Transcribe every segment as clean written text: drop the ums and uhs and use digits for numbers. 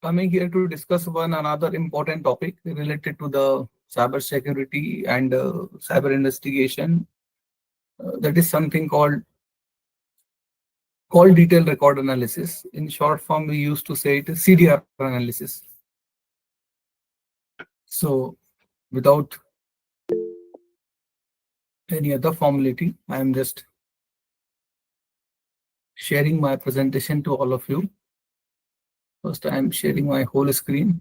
coming here to discuss one another important topic related to the cybersecurity and cyber investigation. That is something called call detailed record analysis. In short form, we used to say it is CDR analysis. So, without any other formality, I am just sharing my presentation to all of you. First, I am sharing my whole screen.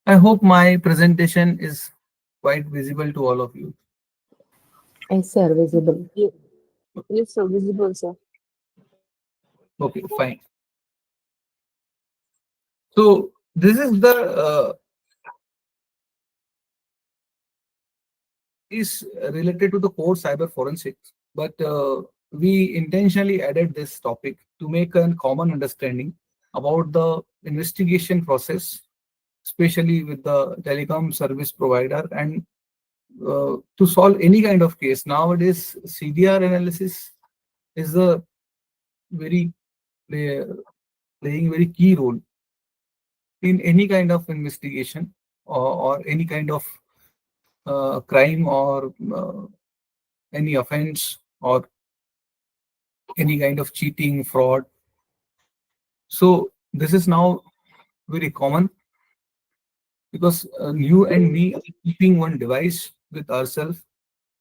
I hope my presentation is quite visible to all of you. Yes, sir, visible. Yes, sir, visible, sir. Okay, fine. So this is the is related to the core cyber forensics, but we intentionally added this topic to make a common understanding about the investigation process, especially with the telecom service provider, and to solve any kind of case. Nowadays, CDR analysis is a very play, playing very key role in any kind of investigation or any kind of crime or any offense or any kind of cheating, fraud. So this is now very common because you and me are keeping one device with ourselves.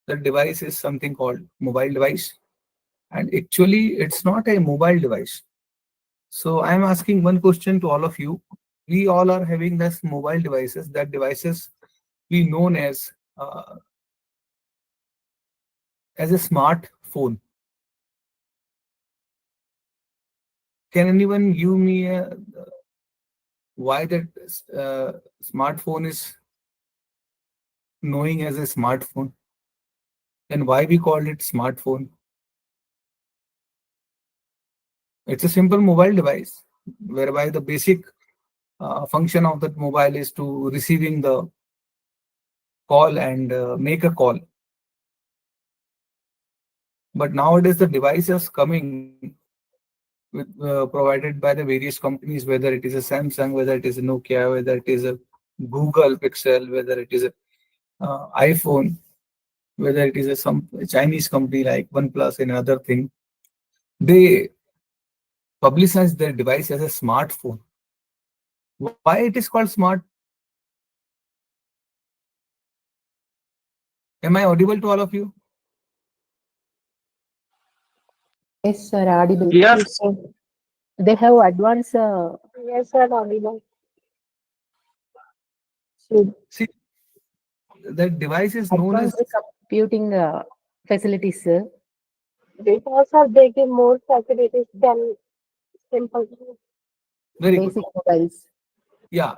That device is something called mobile device, and actually it's not a mobile device. So I'm asking one question to all of you. We all are having this mobile devices. That devices we known as a smartphone. Can anyone give me a why that smartphone is knowing as a smartphone and why we called it smartphone? It's a simple mobile device whereby the basic function of that mobile is to receiving the call and make a call. But nowadays the devices coming with provided by the various companies, whether it is a Samsung, whether it is a Nokia, whether it is a Google Pixel, whether it is a iPhone, whether it is some Chinese company like OnePlus and other thing, they publicize their device as a smartphone. Why it is called smart? Am I audible to all of you? Yes, sir, audible. Yes, sir. They have advanced Yes, sir, audible. So, See, that device is known as advanced computing facilities, sir. because of they give more facilities than simple. very good. Basic mobiles. Yeah,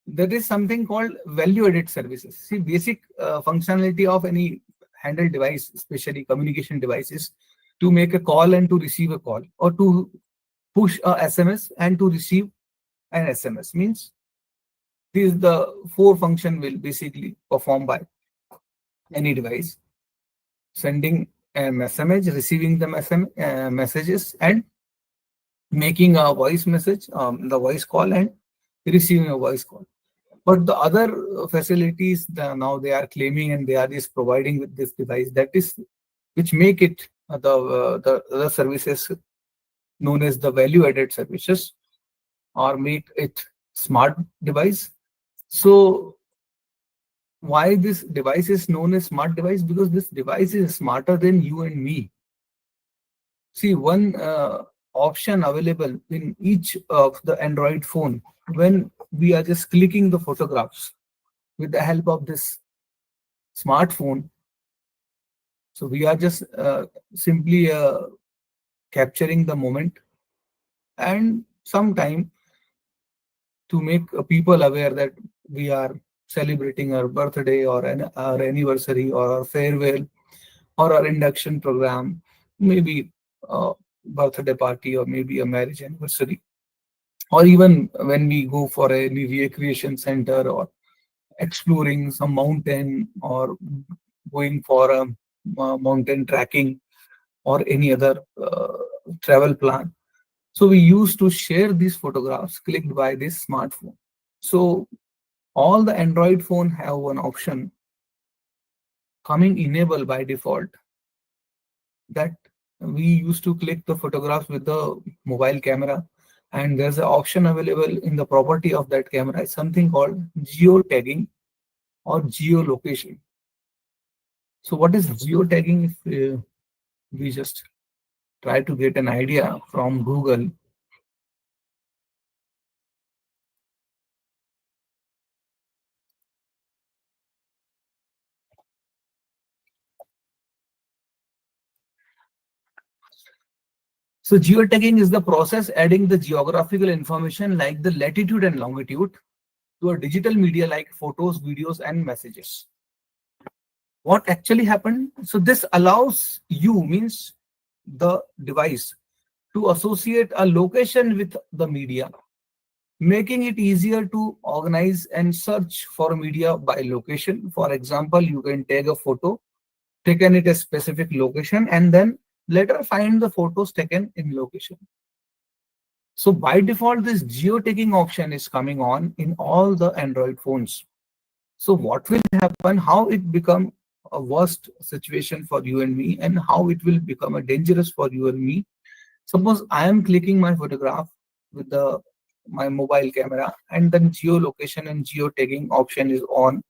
that is something called value-added services. See, basic functionality of any handheld device, especially communication devices, to make a call and to receive a call, or to push a SMS and to receive an SMS means these the four function will basically perform by any device: sending a message, receiving the messages, and making a voice message, the voice call, and receiving a voice call. But the other facilities now they are claiming and they are just providing with this device, that is which make it the services known as the value added services or make it smart device. So why this device is known as smart device? Because this device is smarter than you and me. See, one option available in each of the Android phone, when we are just clicking the photographs with the help of this smartphone. So we are just simply capturing the moment, and sometime to make people aware that we are celebrating our birthday or our anniversary or our farewell or our induction program, maybe a birthday party or maybe a marriage anniversary, or even when we go for a recreation center or exploring some mountain or going for a mountain tracking or any other travel plan. So we used to share these photographs clicked by this smartphone. So all the Android phone have one option coming enabled by default, that we used to click the photographs with the mobile camera, and there's an option available in the property of that camera, something called geotagging or geolocation. So what is geotagging? If we just try to get an idea from Google. So geotagging is the process adding the geographical information like the latitude and longitude to a digital media like photos, videos, and messages. What actually happened? So this allows you, means the device, to associate a location with the media, making it easier to organize and search for media by location. For example, you can take a photo taken at a specific location and then later find the photos taken in location. So by default, this geotagging option is coming on in all the Android phones. So what will happen, how it become a worst situation for you and me, and how it will become a dangerous for you and me. Suppose I am clicking my photograph with my mobile camera, and then geolocation and geotagging option is on.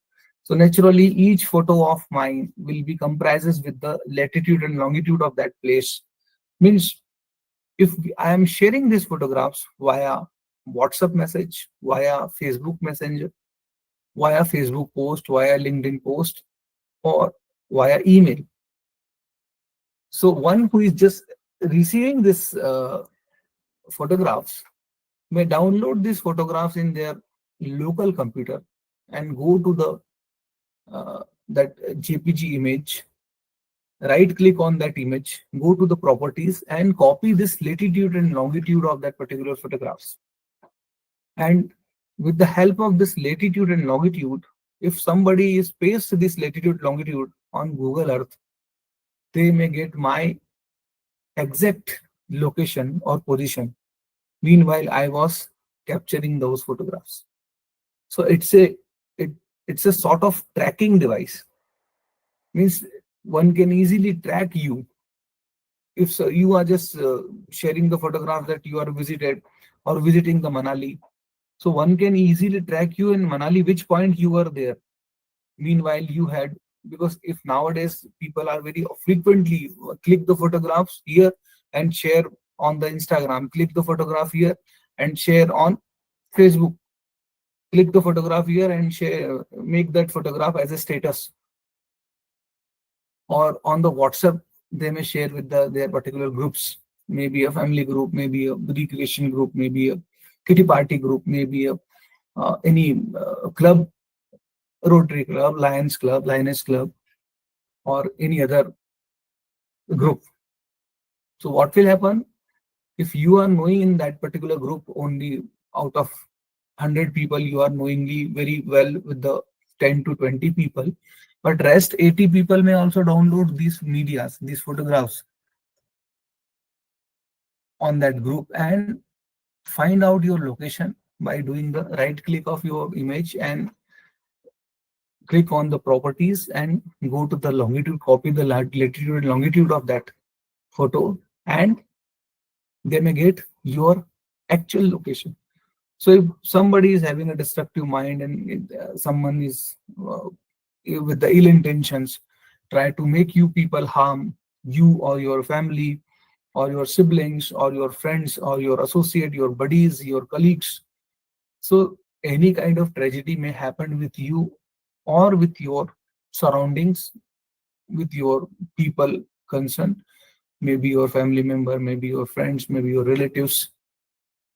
So naturally, each photo of mine will be comprises with the latitude and longitude of that place. Means if I am sharing these photographs via WhatsApp message, via Facebook Messenger, via Facebook post, via LinkedIn post, or via email. So one who is just receiving this photographs may download these photographs in their local computer and go to the that JPG image, right click on that image, go to the properties and copy this latitude and longitude of that particular photographs. And with the help of this latitude and longitude, if somebody is paste this latitude longitude on Google Earth, they may get my exact location or position. Meanwhile, I was capturing those photographs. So it's a sort of tracking device. Means one can easily track you. If so, you are just sharing the photograph that you are visited or visiting the Manali, so one can easily track you in Manali, which point you were there. Meanwhile, you had, because if nowadays people are very frequently click the photographs here and share on the Instagram, click the photograph here and share on Facebook, click the photograph here and share, make that photograph as a status, or on the WhatsApp they may share with their particular groups, maybe a family group, maybe a recreation group, maybe a kitty party group, maybe a any club, Rotary Club, Lions Club, Lioness Club, or any other group. So what will happen if you are knowing in that particular group only out of 100 people, you are knowingly very well with the 10 to 20 people, but rest 80 people may also download these medias, these photographs on that group and find out your location by doing the right click of your image and click on the properties and go to the longitude, copy the latitude and longitude of that photo, and they may get your actual location. So if somebody is having a destructive mind and someone is with the ill intentions, try to make you people harm you or your family or your siblings or your friends or your associate, your buddies, your colleagues. So any kind of tragedy may happen with you or with your surroundings, with your people concerned, maybe your family member, maybe your friends, maybe your relatives.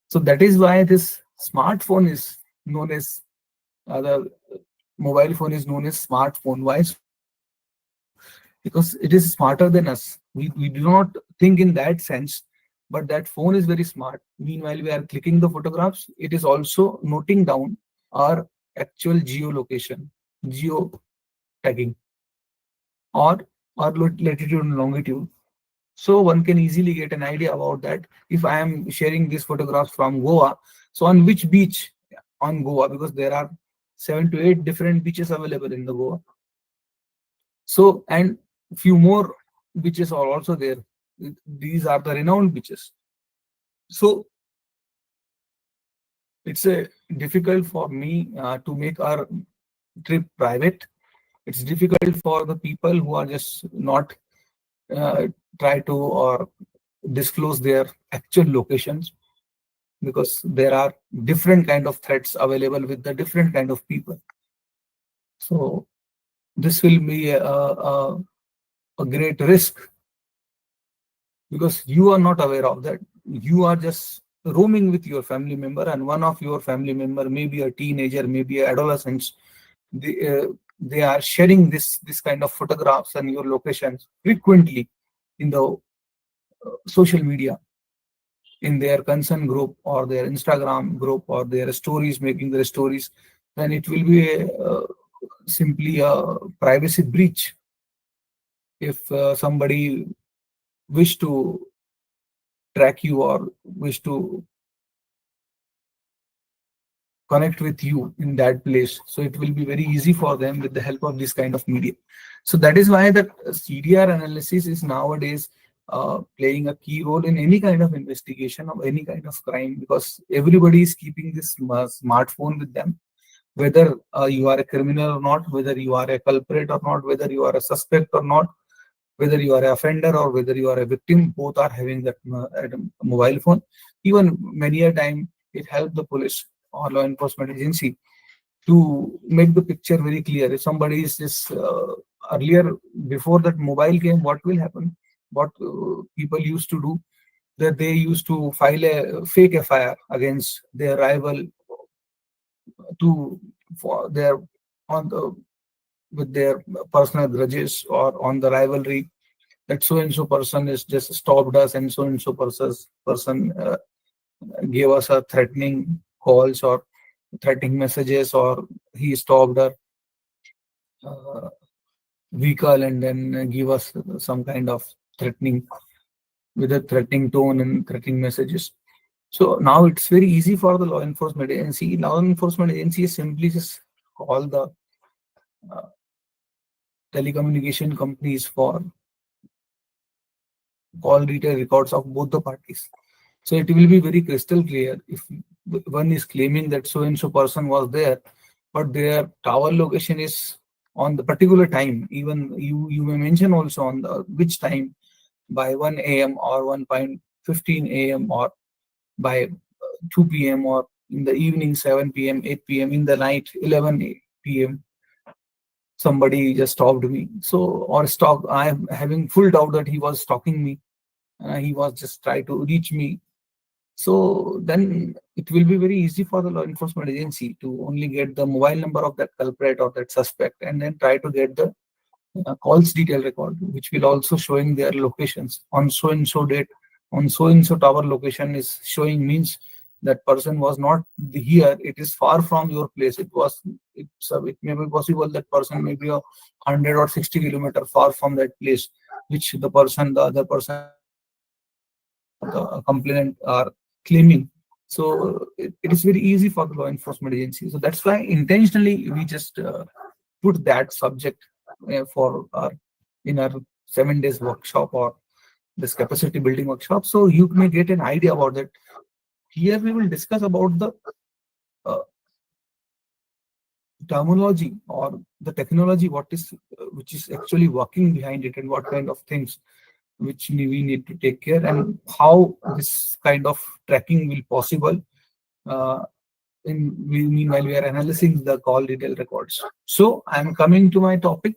So that is why this smartphone is known as, the mobile phone is known as smartphone. Why so? Because it is smarter than us. We do not think in that sense, but that phone is very smart. Meanwhile, we are clicking the photographs, it is also noting down our actual geolocation, geo tagging, or or latitude and longitude. So one can easily get an idea about that. If I am sharing these photographs from Goa, so on which beach on Goa, because there are 7 to 8 different beaches available in the Goa. So, and few more beaches are also there. These are the renowned beaches. So it's a difficult for me to make our trip private. It's difficult for the people who are just not uh, try to or disclose their actual locations, because there are different kind of threats available with the different kind of people. So this will be a great risk, because you are not aware of that. You are just roaming with your family member, and one of your family member, maybe a teenager, maybe an adolescent, they are sharing this kind of photographs and your locations frequently in the social media, in their concern group or their Instagram group or their stories, making their stories. Then it will be simply a privacy breach. If somebody wish to track you or wish to connect with you in that place, so it will be very easy for them with the help of this kind of media. So that is why that CDR analysis is nowadays playing a key role in any kind of investigation of any kind of crime, because everybody is keeping this smartphone with them, whether you are a criminal or not, whether you are a culprit or not, whether you are a suspect or not, whether you are an offender or whether you are a victim, both are having that mobile phone. Even many a time it helps the police or law enforcement agency to make the picture very clear. If somebody is just earlier, before that mobile came, what will happen? What people used to do, that they used to file a fake FIR against their rival to for their on the with their personal grudges or on the rivalry, that so and so person is just stopped us and so person gave us a threatening calls or threatening messages, or he stopped our uh, vehicle and then give us some kind of threatening, with a threatening tone and threatening messages. So now it's very easy for the law enforcement agency. Law enforcement agency simply just call the uh, telecommunication companies for call detail records of both the parties. So it will be very crystal clear if one is claiming that so and so person was there, but their tower location is on the particular time. Even you may mention also on the which time, by 1 a.m. or 1:15 a.m. or by 2 p.m. or in the evening 7 p.m., 8 p.m. in the night 11 p.m. Somebody just stopped me. So or stalk. I am having full doubt that he was stalking me. He was just trying to reach me. So then it will be very easy for the law enforcement agency to only get the mobile number of that culprit or that suspect, and then try to get the calls detail record, which will also showing their locations on so and so date, on so and so tower location is showing, means that person was not here. It is far from your place. It may be possible that person may be 100 or 60 kilometer far from that place, which the other person the complainant are claiming. So it is very easy for the law enforcement agency. So that's why intentionally we just put that subject for our in our 7 days workshop or this capacity building workshop. So you may get an idea about that. Here we will discuss about the uh, terminology or the technology, what is which is actually working behind it, and what kind of things which we need to take care, and how this kind of tracking will possible uh, meanwhile we are analyzing the call detail records. So I'm coming to my topic.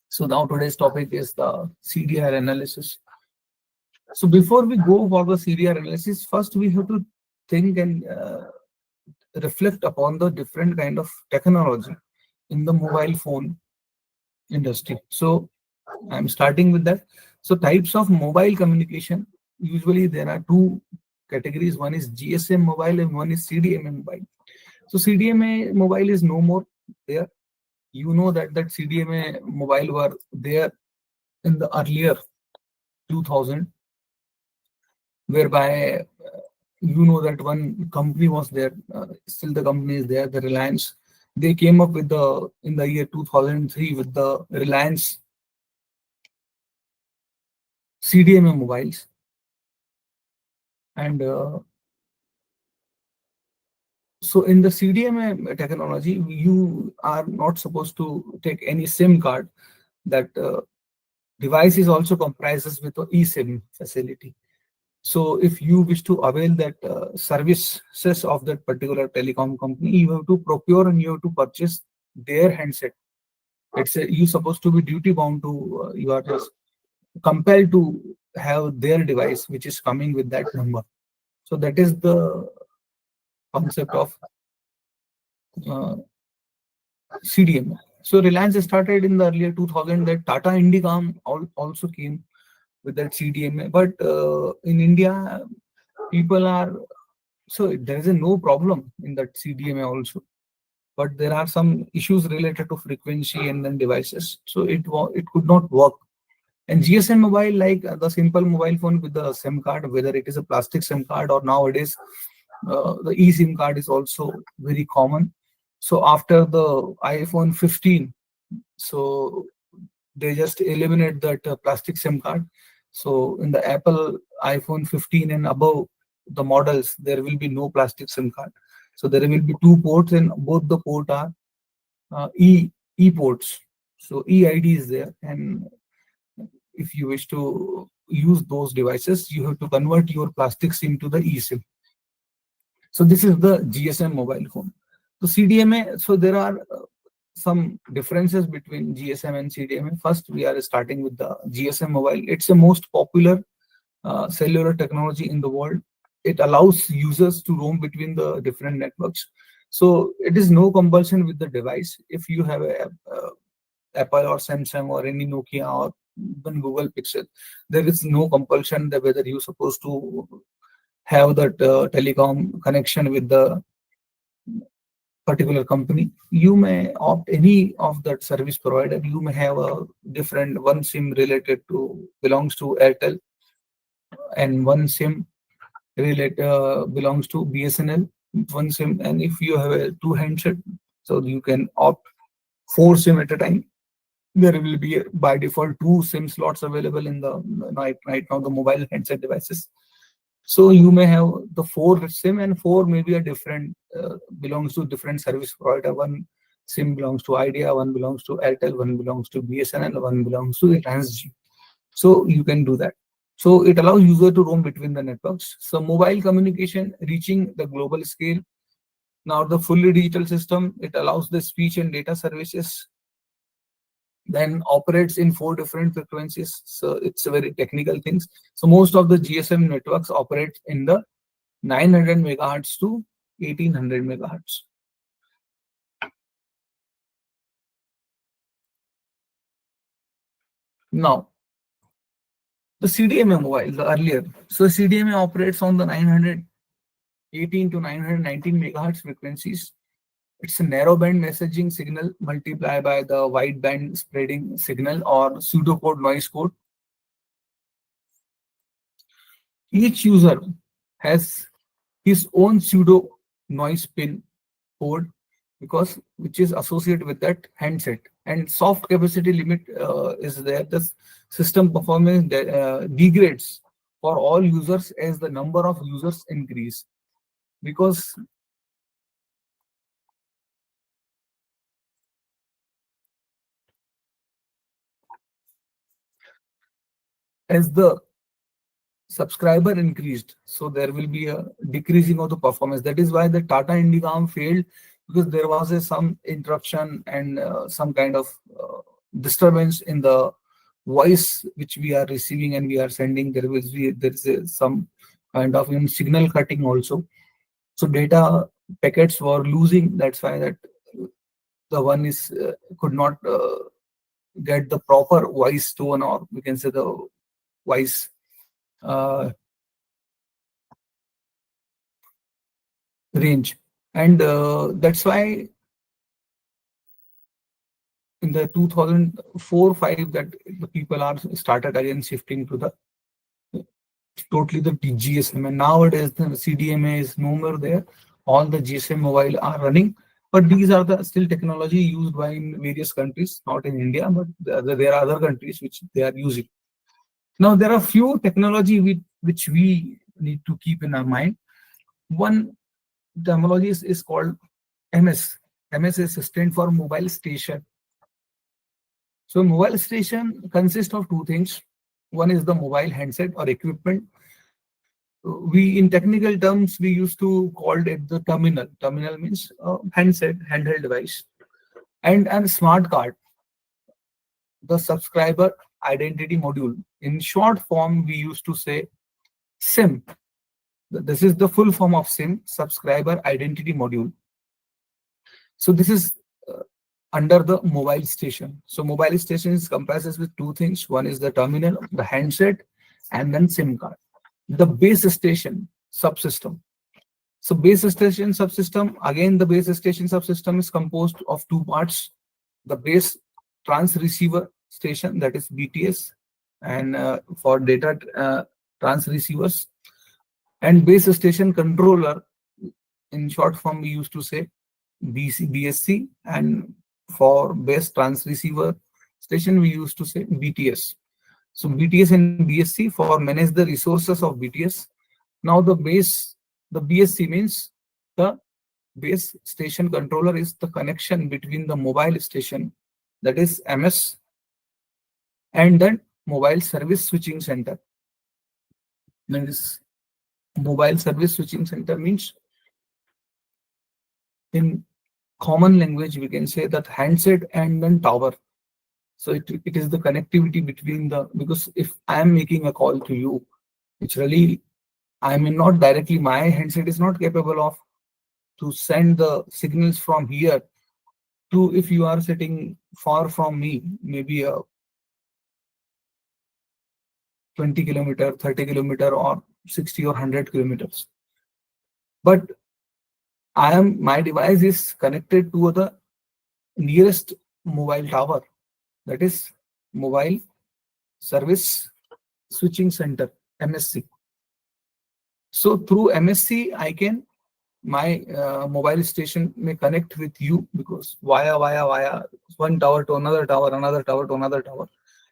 So now today's topic is the CDR analysis. So before we go for the CDR analysis, first we have to think and reflect upon the different kind of technology in the mobile phone industry. So I'm starting with that. So types of mobile communication, usually there are two categories. One is GSM mobile and one is CDMA mobile. So CDMA mobile is no more there. You know that CDMA mobile were there in the earlier 2000, whereby you know that one company was there, still the company is there, the Reliance. They came up with the in the year 2003 with the Reliance CDMA mobiles, and so in the CDMA technology, you are not supposed to take any SIM card. That device is also comprises with the eSIM facility. So if you wish to avail that services of that particular telecom company, you have to procure and you have to purchase their handset. It's you supposed to be duty bound to you are just compelled to have their device which is coming with that number. So that is the concept of uh, CDMA. So Reliance started in the earlier 2000. That Tata Indicom also came with that CDMA. But in India, people are so there is a no problem in that CDMA also. But there are some issues related to frequency and then devices. So it could not work. And GSM mobile, like the simple mobile phone with the SIM card, whether it is a plastic SIM card or nowadays the eSIM card is also very common. So after the iPhone 15, so they just eliminate that plastic SIM card. So in the Apple iPhone 15 and above the models, there will be no plastic SIM card. So there will be two ports, and both the port are e ports. So eID is there, and if you wish to use those devices, you have to convert your plastic SIM to the eSIM. So this is the GSM mobile phone. So CDMA, so there are some differences between GSM and CDMA. First, we are starting with the GSM mobile. It's the most popular cellular technology in the world. It allows users to roam between the different networks. So it is no compulsion with the device. If you have a Apple or Samsung or any Nokia or even Google Pixel, there is no compulsion that whether you're supposed to have that telecom connection with the particular company. You may opt any of that service provider. You may have a different one SIM related to belongs to Airtel, and one SIM belongs to BSNL. One SIM, and if you have a two handset, so you can opt four SIM at a time. There will be by default two SIM slots available in the right now the mobile handset devices. So you may have the four SIM, and four maybe a different belongs to different service provider. One SIM belongs to Idea, one belongs to Airtel, one belongs to BSNL, one belongs to Reliance. So you can do that. So it allows user to roam between the networks. So mobile communication reaching the global scale. Now the fully digital system, it allows the speech and data services, then operates in four different frequencies. So it's a very technical things. So most of the GSM networks operate in the 900 megahertz to 1800 megahertz. Now the CDMA mobile, the earlier. So CDMA operates on the 918 to 919 megahertz frequencies. It's a narrowband messaging signal multiplied by the wideband spreading signal or pseudocode noise code. Each user has his own pseudo noise pin code because which is associated with that handset, and soft capacity limit is there. The system performance degrades for all users as the number of users increase, because as the subscriber increased, so there will be a decreasing of the performance. That is why the Tata Indicom failed, because there was some interruption and some kind of disturbance in the voice which we are receiving and we are sending. There is some kind of signal cutting also. So data packets were losing. That's why that the one is could not get the proper voice tone, or we can say the voice uh, range, and that's why in the 2004-5 that the people are started again shifting to the totally the GSM, and nowadays the CDMA is no more there. All the GSM mobile are running, but these are the still technology used by in various countries, not in India, but there are other countries which they are using. Now there are few technology which we need to keep in our mind. One terminology is called MS. MS is stand for mobile station. So mobile station consists of two things. One is the mobile handset or equipment. We in technical terms we used to call it the terminal. Terminal means handset, handheld device, and smart card, the subscriber identity module. In short form, we used to say SIM. This is the full form of SIM, subscriber identity module. So this is under the mobile station. So mobile station is comprises with two things. One is the terminal, the handset, and then SIM card. The base station subsystem. So base station subsystem, again the base station subsystem is composed of two parts. The base transceiver station, that is BTS, and for data transceivers, and base station controller. In short form, we used to say BSC, and for base transceiver station, we used to say BTS. So BTS and BSC for manage the resources of BTS. Now the BSC means the base station controller is the connection between the mobile station, that is MS, and then mobile service switching center. That is mobile service switching center means, in common language we can say that handset and then tower. So it is the connectivity between the, because if I am making a call to you, which really I mean not directly, my handset is not capable of to send the signals from here to, if you are sitting far from me, maybe a 20 kilometer, 30 kilometer, or 60 or 100 kilometers. But my device is connected to the nearest mobile tower, that is mobile service switching center, MSC. So through MSC, I can, my mobile station may connect with you, because via one tower to another tower, another tower to another tower,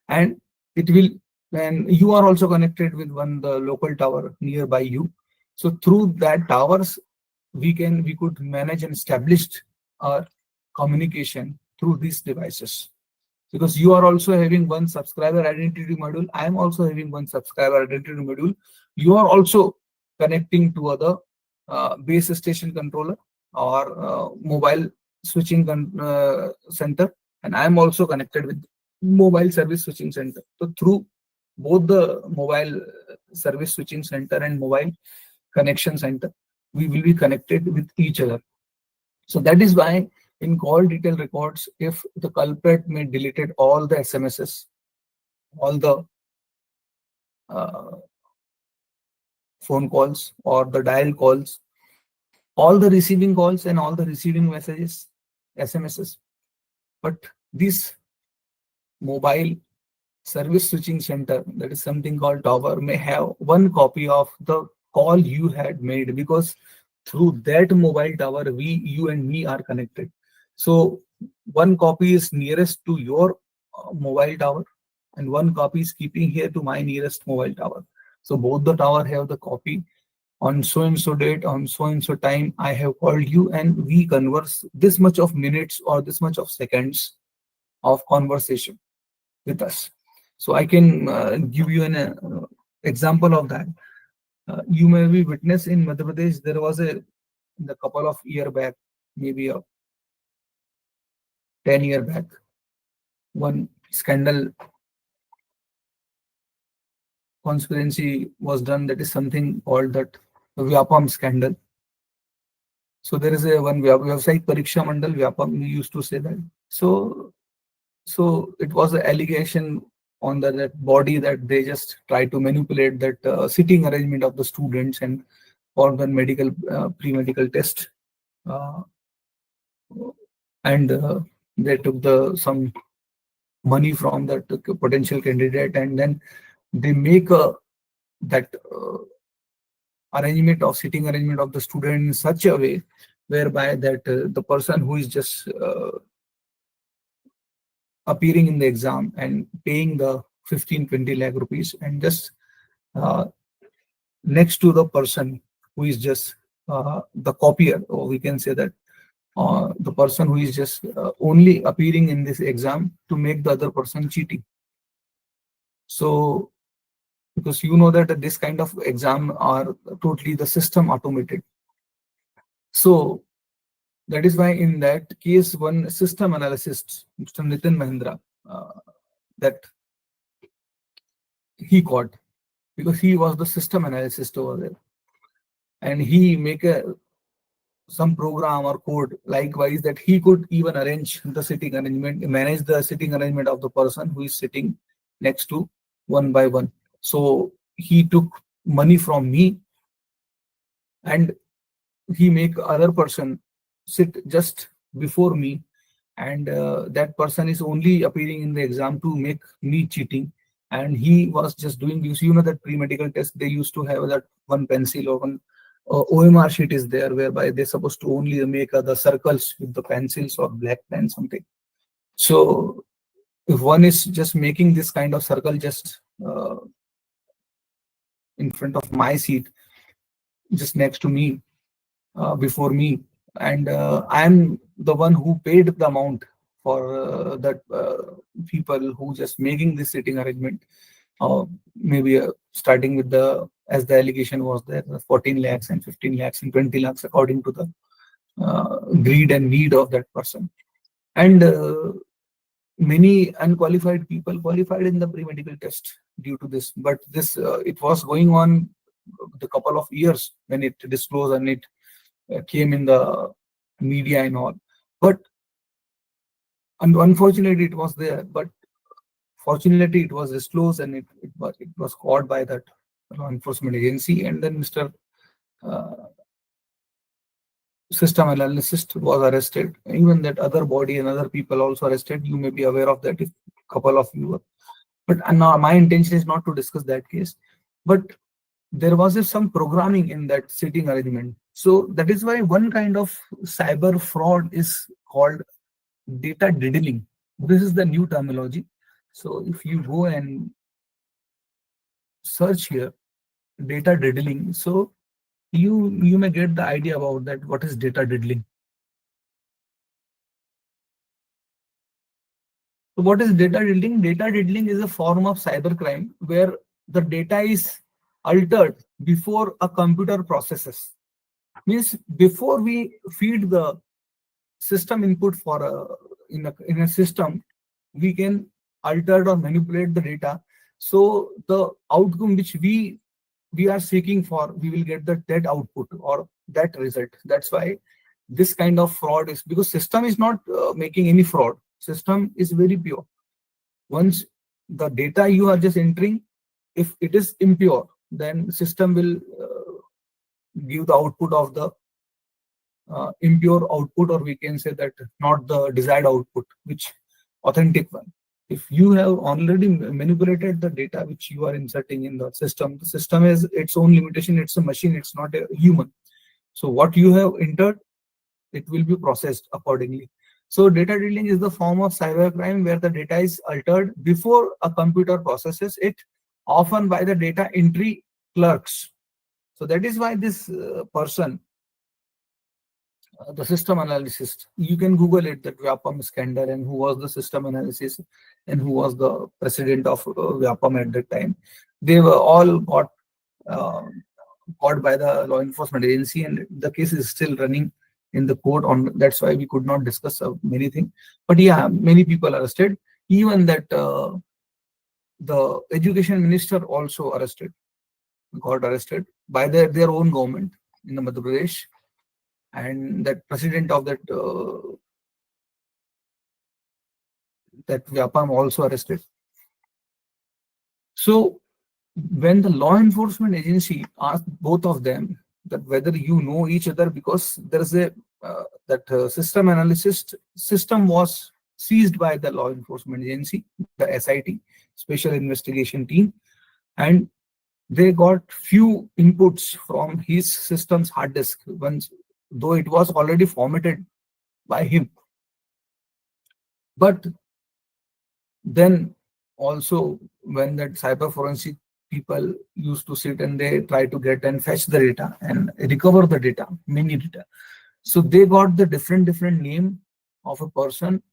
and it will, and you are also connected with the local tower nearby you. So through that towers, we could manage and establish our communication through these devices. Because you are also having one subscriber identity module, I am also having one subscriber identity module. You are also connecting to other base station controller or mobile switching center, and I am also connected with mobile service switching center. So through both the mobile service switching center and mobile connection center, we will be connected with each other. So that is why in call detail records, if the culprit may deleted all the SMSs, all the phone calls or the dial calls, all the receiving calls and all the receiving messages, SMSs, but this mobile service switching center, that is something called tower, may have one copy of the call you had made, because through that mobile tower, you and me are connected. So one copy is nearest to your mobile tower, and one copy is keeping here to my nearest mobile tower. So both the tower have the copy. On so and so date, on so and so time, I have called you, and we converse this much of minutes or this much of seconds of conversation with us. So I can give you an example of that. You may be witness in Madhya Pradesh, there was a couple of year back, maybe a 10-year back, one scandal conspiracy was done, that is something called that Vyapam scandal. So there is a one Vyavasayik Pariksha Mandal, Vyapam, we used to say that. So it was an allegation on that body that they just try to manipulate that sitting arrangement of the students and for the medical pre-medical test, and They took some money from that potential candidate, and then they make that sitting arrangement of the student in such a way whereby that the person who is just appearing in the exam and paying the 15-20 lakh rupees, and just uh, next to the person who is just the copier, or we can say that the person who is just only appearing in this exam to make the other person cheating. So because you know that this kind of exam are totally the system automated. So that is why in that case, one system analyst, Mr. Nitin Mahindra, that he caught, because he was the system analyst over there, and he make some program or code likewise that he could even arrange the sitting arrangement, manage the sitting arrangement of the person who is sitting next to one by one. So he took money from me, and he make other person sit just before me, and that person is only appearing in the exam to make me cheating. And he was just doing, because you know that pre-medical test, they used to have that one pencil or one OMR sheet is there, whereby they're supposed to only make the circles with the pencils or black pen something. So if one is just making this kind of circle just in front of my seat, just next to me, before me, and I am the one who paid the amount for that people who just making this sitting arrangement, maybe starting with as the allegation was there, 14 lakhs and 15 lakhs and 20 lakhs according to the greed and need of that person. And many unqualified people qualified in the pre-medical test due to this. But this it was going on the couple of years when it disclosed and it came in the media and all. But unfortunately it was there, but fortunately it was disclosed, and it was caught by that law enforcement agency. And then Mr. System analyst was arrested. Even that other body and other people also arrested. You may be aware of that if a couple of you were. But now my intention is not to discuss that case. But there was some programming in that sitting arrangement. So that is why one kind of cyber fraud is called data diddling. This is the new terminology. So if you go and search here, data diddling, so you may get the idea about that. What is data diddling? So what is data diddling? Data diddling is a form of cybercrime where the data is altered before a computer processes. Means before we feed the system input for in a system, we can alter or manipulate the data. So the outcome which we are seeking for, we will get that output or that result. That's why this kind of fraud is, because system is not making any fraud. System is very pure. Once the data you are just entering, if it is impure, then system will give the output of the impure output, or we can say that not the desired output, which authentic one. If you have already manipulated the data which you are inserting in the system has its own limitation. It's a machine, it's not a human. So what you have entered, it will be processed accordingly. So data diddling is the form of cybercrime where the data is altered before a computer processes it, often by the data entry clerks. So that is why this person, the system analyst, you can Google it, that Vyapam scandal, and who was the system analysis and who was the president of Vyapam at that time. They were all caught by the law enforcement agency, and the case is still running in the court. On that's why we could not discuss many things. But yeah, many people arrested. Even that the education minister also got arrested by their own government in the Madhya Pradesh. And that president of that Vyapam also arrested. So when the law enforcement agency asked both of them that whether you know each other, because there is a system analysis system was seized by the law enforcement agency, the SIT, Special Investigation Team, and they got few inputs from his system's hard disk, once, though it was already formatted by him. But then also, when that cyber forensic people used to sit and they try to get and fetch the data and recover the data, mini data. So they got the different name of a person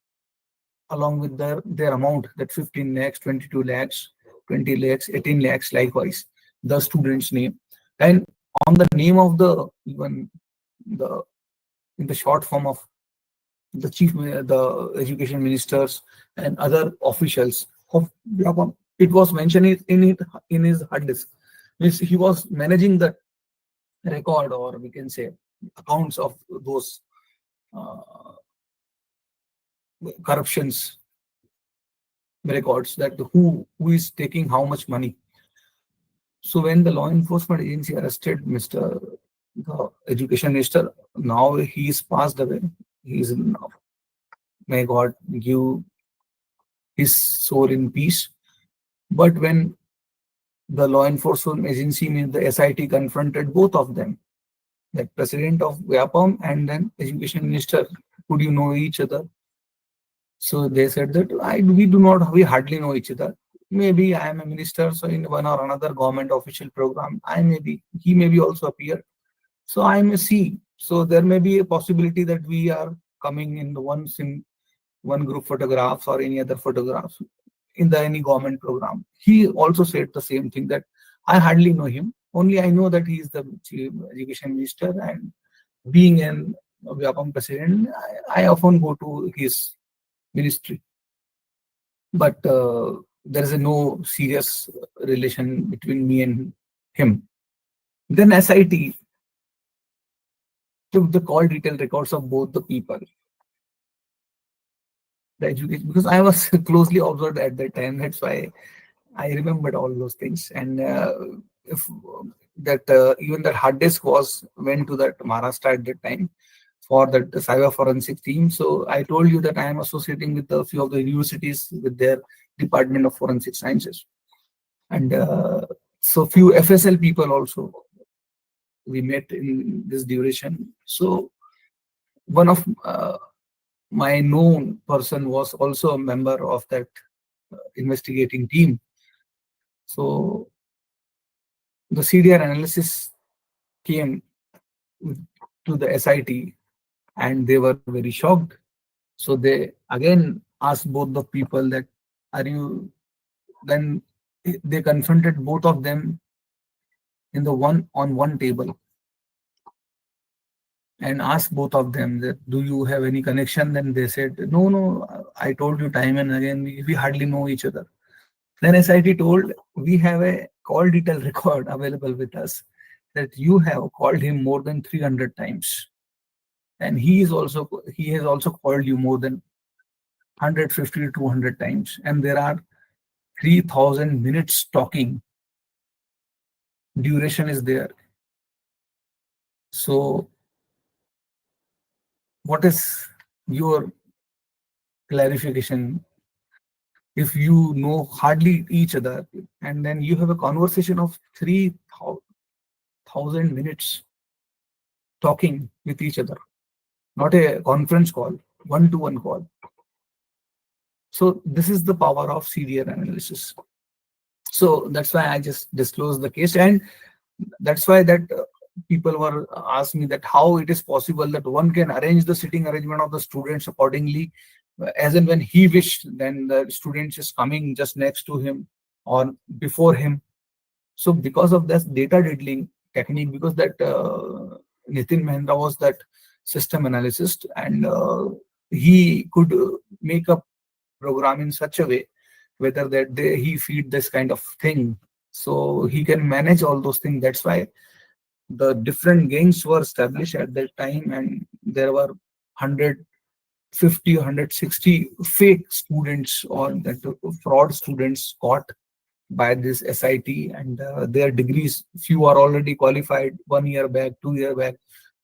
along with their amount, that 15 lakhs, 22 lakhs, 20 lakhs, 18 lakhs, likewise, the student's name. And on the name of the, even the, in the short form of the the education ministers and other officials of Vyapam, it was mentioned in his hard disk. Means he was managing the record, or we can say accounts of those corruptions records, that who is taking how much money. So when the law enforcement agency arrested Mr. the education minister, now he is passed away. He is now, may God give his soul in peace. But when the law enforcement agency, means the SIT, confronted both of them, like president of Vyapam and then education minister, could you know each other? So they said that we hardly know each other. Maybe I am a minister, so in one or another government official program, he may be also appear. So I may see. So there may be a possibility that we are coming in one group photographs or any other photographs in any government program. He also said the same thing, that I hardly know him. Only I know that he is the chief education minister, and being an Vyapam president, I often go to his ministry. But there is no serious relation between me and him. Then SIT took the call detail records of both the people. The education, because I was closely observed at that time, that's why I remembered all those things. And if even that hard disk went to that Maharashtra at that time for that cyber forensic team. So I told you that I am associating with a few of the universities with their Department of Forensic Sciences, and so few FSL people also we met in this duration. So one of my known person was also a member of that investigating team. So the CDR analysis came to the SIT, and they were very shocked. So they again asked both the people that, are you, then they confronted both of them in the one table and asked both of them that, do you have any connection? Then they said, no, I told you time and again, we hardly know each other. Then SIT told, we have a call detail record available with us that you have called him more than 300 times. And he has also called you more than 150 to 200 times. And there are 3,000 minutes talking. Duration is there. So what is your clarification? If you know hardly each other, and then you have a conversation of 3,000 minutes talking with each other, not a conference call, one-to-one call. So this is the power of CDR analysis. So that's why I just disclosed the case, and that's why that people were asking me that how it is possible that one can arrange the sitting arrangement of the students accordingly, as and when he wished. Then the students is coming just next to him or before him. So because of this data diddling technique, because that Nitin Mehra was that system analyst, and he could make a program in such a way whether that he feed this kind of thing, so he can manage all those things. That's why the different gangs were established at that time, and there were 150, 160 fake students or that fraud students caught by this SIT, and their degrees, few are already qualified 1 year back, 2 year back,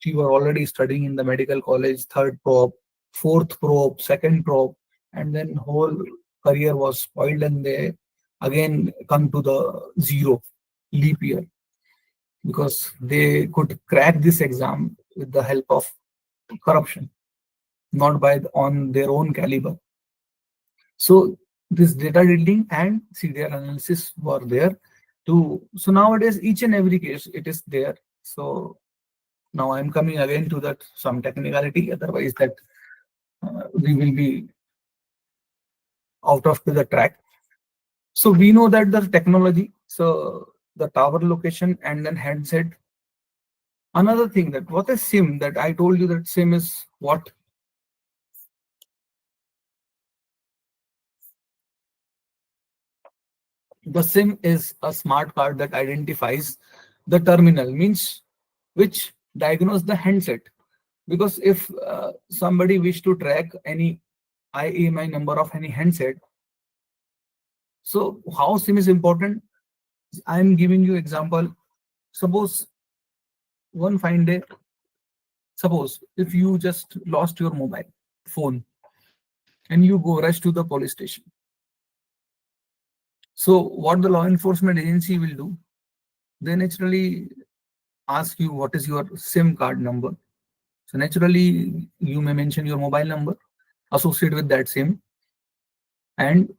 few are already studying in the medical college, third probe, fourth probe, second probe, and then whole career was spoiled, and they again come to the zero leap year because they could crack this exam with the help of corruption, not by on their own caliber. So this data drilling and CDR analysis were there to. So nowadays each and every case it is there. So now I'm coming again to that some technicality. Otherwise that we will be out of the track. So we know that the technology, so the tower location and then handset. Another thing that what is SIM, that I told you that SIM is what? The SIM is a smart card that identifies the terminal, means which diagnose the handset. Because if somebody wish to track any IEMI number of any handset, so how SIM is important? I am giving you example. Suppose one fine day, suppose if you just lost your mobile phone and you go rush to the police station. So what the law enforcement agency will do, they naturally ask you what is your SIM card number. So naturally you may mention your mobile number associated with that SIM, and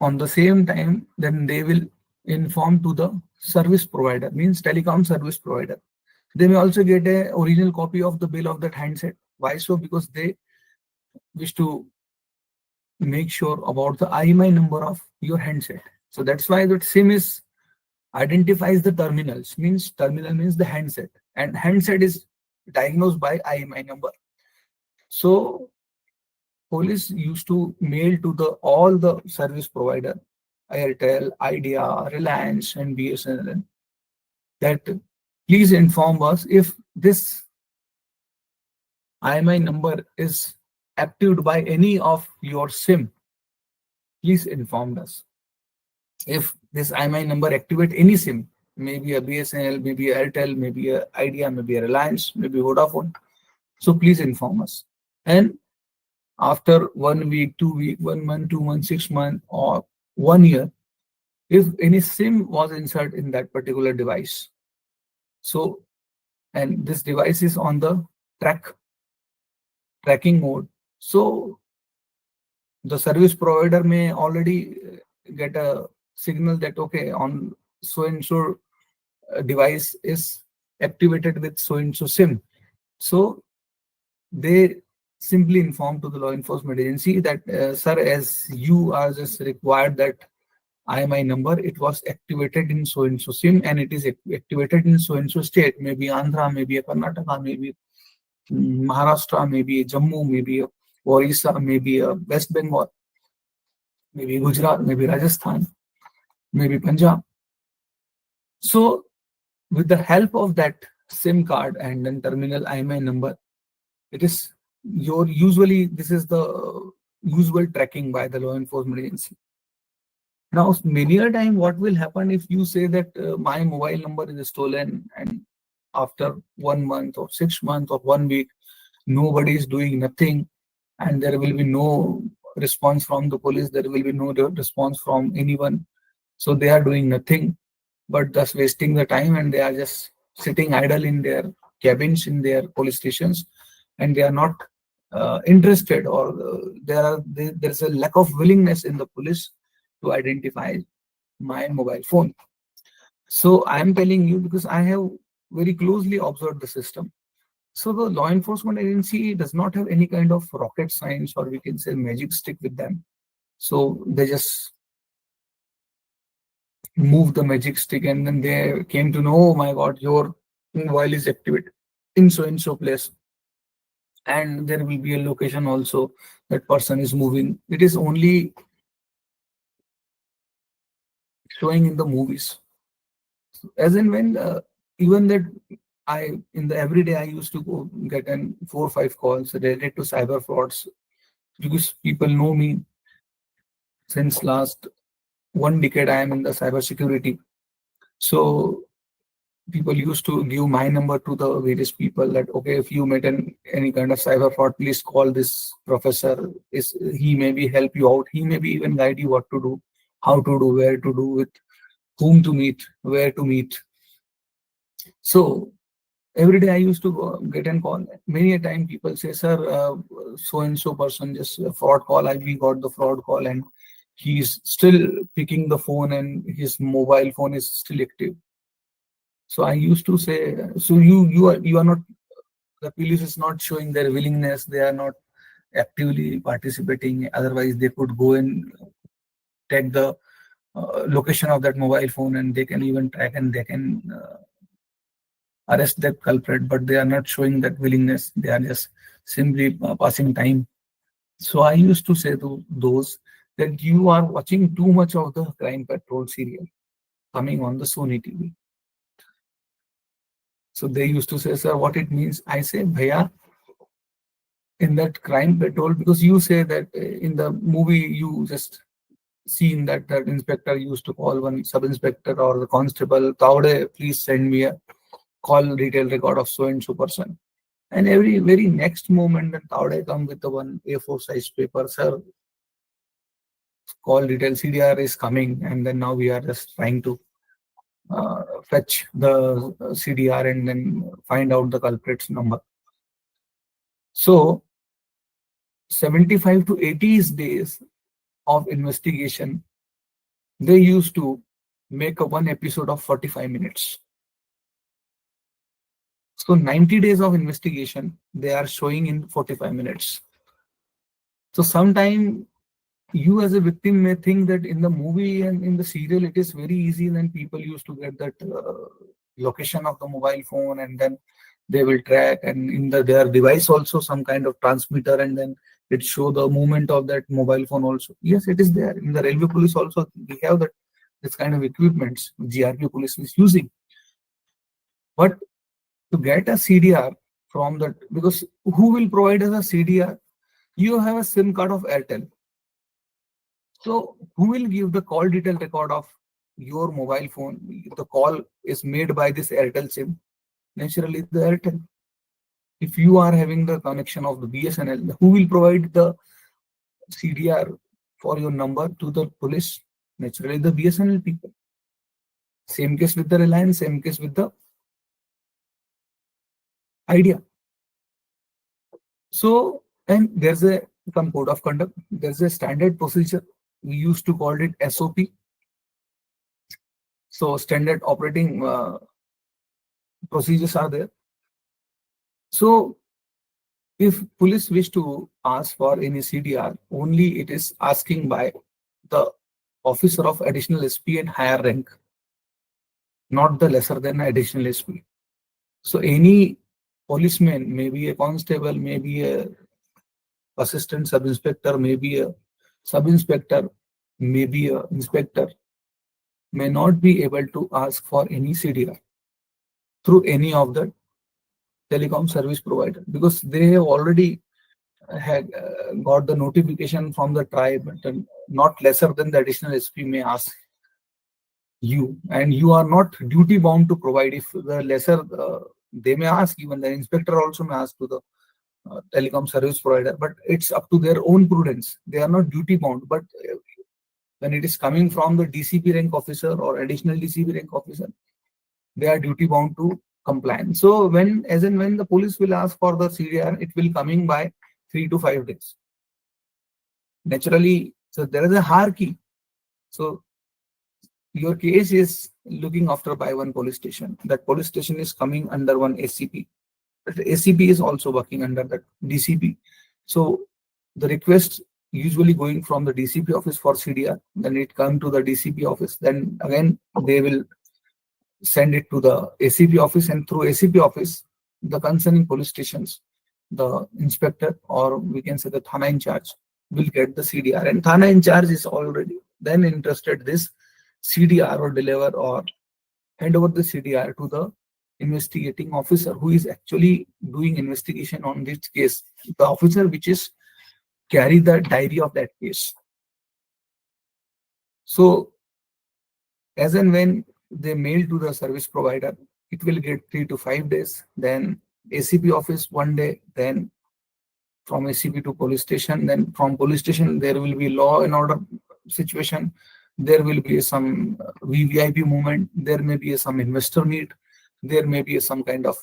on the same time then they will inform to the service provider, means telecom service provider. They may also get a original copy of the bill of that handset. Why so? Because they wish to make sure about the IMI number of your handset. So that's why that SIM is identifies the terminals, means terminal means the handset, and handset is diagnosed by IMI number. So police used to mail to the all the service provider, Airtel, Idea, Reliance, and BSNL, that please inform us if this IMI number is activated by any of your SIM. Please inform us. If this IMI number activate any SIM, maybe a BSNL, maybe a Airtel, maybe a Idea, maybe a Reliance, maybe Vodafone. So please inform us. And after 1 week, 2 week, 1 month, 2 months, 6 months, or 1 year, if any SIM was inserted in that particular device, so and this device is on the tracking mode, so the service provider may already get a signal that okay, on so and so device is activated with so and so SIM. So they simply inform to the law enforcement agency that sir, as you are just required that IMI number, it was activated in so and so SIM and it is activated in so and so state, maybe Andhra, maybe Karnataka, maybe Maharashtra, maybe Jammu, maybe Orissa, maybe West Bengal, maybe Gujarat, maybe Rajasthan, maybe Punjab. So with the help of that SIM card and then terminal IMI number, it is your usually this is the usual tracking by the law enforcement agency. Now many a time what will happen if you say that my mobile number is stolen, and after 1 month or 6 months or 1 week nobody is doing nothing, and there will be no response from the police, there will be no response from anyone, so they are doing nothing but thus wasting the time, and they are just sitting idle in their cabins in their police stations, and they are not interested, or there's a lack of willingness in the police to identify my mobile phone. So I am telling you because I have very closely observed the system. So the law enforcement agency does not have any kind of rocket science, or we can say magic stick with them. So they just move the magic stick and then they came to know, oh my god, your mobile is activated in so and so place, and there will be a location also that person is moving. It is only showing in the movies. As in when even that I in the everyday I used to go get an 4 or 5 calls related to cyber frauds, because people know me since last 1 decade. I am in the cybersecurity. So people used to give my number to the various people that, okay, if you met any kind of cyber fraud, please call this professor. He maybe help you out. He maybe even guide you what to do, how to do, where to do, with whom to meet, where to meet. So every day I used to get a call. Many a time people say, sir, so and so person just a fraud call. We got the fraud call and he's still picking the phone and his mobile phone is still active. So I used to say, so you are not, the police is not showing their willingness. They are not actively participating. Otherwise, they could go and take the location of that mobile phone and they can even track and they can arrest that culprit. But they are not showing that willingness. They are just simply passing time. So I used to say to those that you are watching too much of the Crime Patrol serial coming on the Sony TV. So they used to say, sir, what it means? I say, Bhaiya, in that Crime Patrol, because you say that in the movie you just seen that that inspector used to call one sub-inspector or the constable, Taude, please send me a call detail record of so and so person. And every very next moment, then Taude come with the one A4 size paper, sir, call detail CDR is coming, and then now we are just trying to fetch the CDR and then find out the culprit's number. So 75 to 80 days of investigation, they used to make a one episode of 45 minutes. So 90 days of investigation, they are showing in 45 minutes. So sometime you as a victim may think that in the movie and in the serial, it is very easy. Then people used to get that location of the mobile phone and then they will track, and in their device also some kind of transmitter, and then it show the movement of that mobile phone also. Yes, it is there. In the railway police also, we have that this kind of equipments GRP police is using. But to get a CDR from that, because who will provide us a CDR? You have a SIM card of Airtel. So who will give the call detail record of your mobile phone? The call is made by this Airtel SIM. Naturally, the Airtel. If you are having the connection of the BSNL, who will provide the CDR for your number to the police? Naturally, the BSNL people. Same case with the Reliance, same case with the Idea. So, and there's some code of conduct. There's a standard procedure. We used to call it SOP. So, standard operating procedures are there. So, if police wish to ask for any CDR, only it is asking by the officer of additional SP and higher rank, not the lesser than additional SP. So, any policeman, maybe a constable, maybe a assistant sub-inspector, maybe a sub-inspector, maybe a inspector, may not be able to ask for any CDR through any of the telecom service provider, because they have already had got the notification from the tribe, and not lesser than the additional SP may ask you, and you are not duty bound to provide. If the lesser, they may ask, even the inspector also may ask to the telecom service provider, but it's up to their own prudence. They are not duty bound, but when it is coming from the DCP rank officer or additional DCP rank officer, they are duty bound to comply. So when, as and when the police will ask for the CDR, it will coming by 3 to 5 days. Naturally, so there is a hierarchy. So your case is looking after by one police station. That police station is coming under one ACP. But the ACP is also working under that DCP. So the request usually going from the DCP office for CDR, then it come to the DCP office. Then again, they will send it to the ACP office, and through ACP office, the concerning police stations, the inspector, or we can say the Thana in charge, will get the CDR, and Thana in charge is already then interested this CDR or deliver or hand over the CDR to the investigating officer who is actually doing investigation on this case, the officer which is carry the diary of that case. So as and when they mail to the service provider, it will get 3 to 5 days. Then ACP office 1 day, then from ACP to police station, then from police station there will be law and order situation, there will be some VVIP movement, there may be some investor meet, there may be some kind of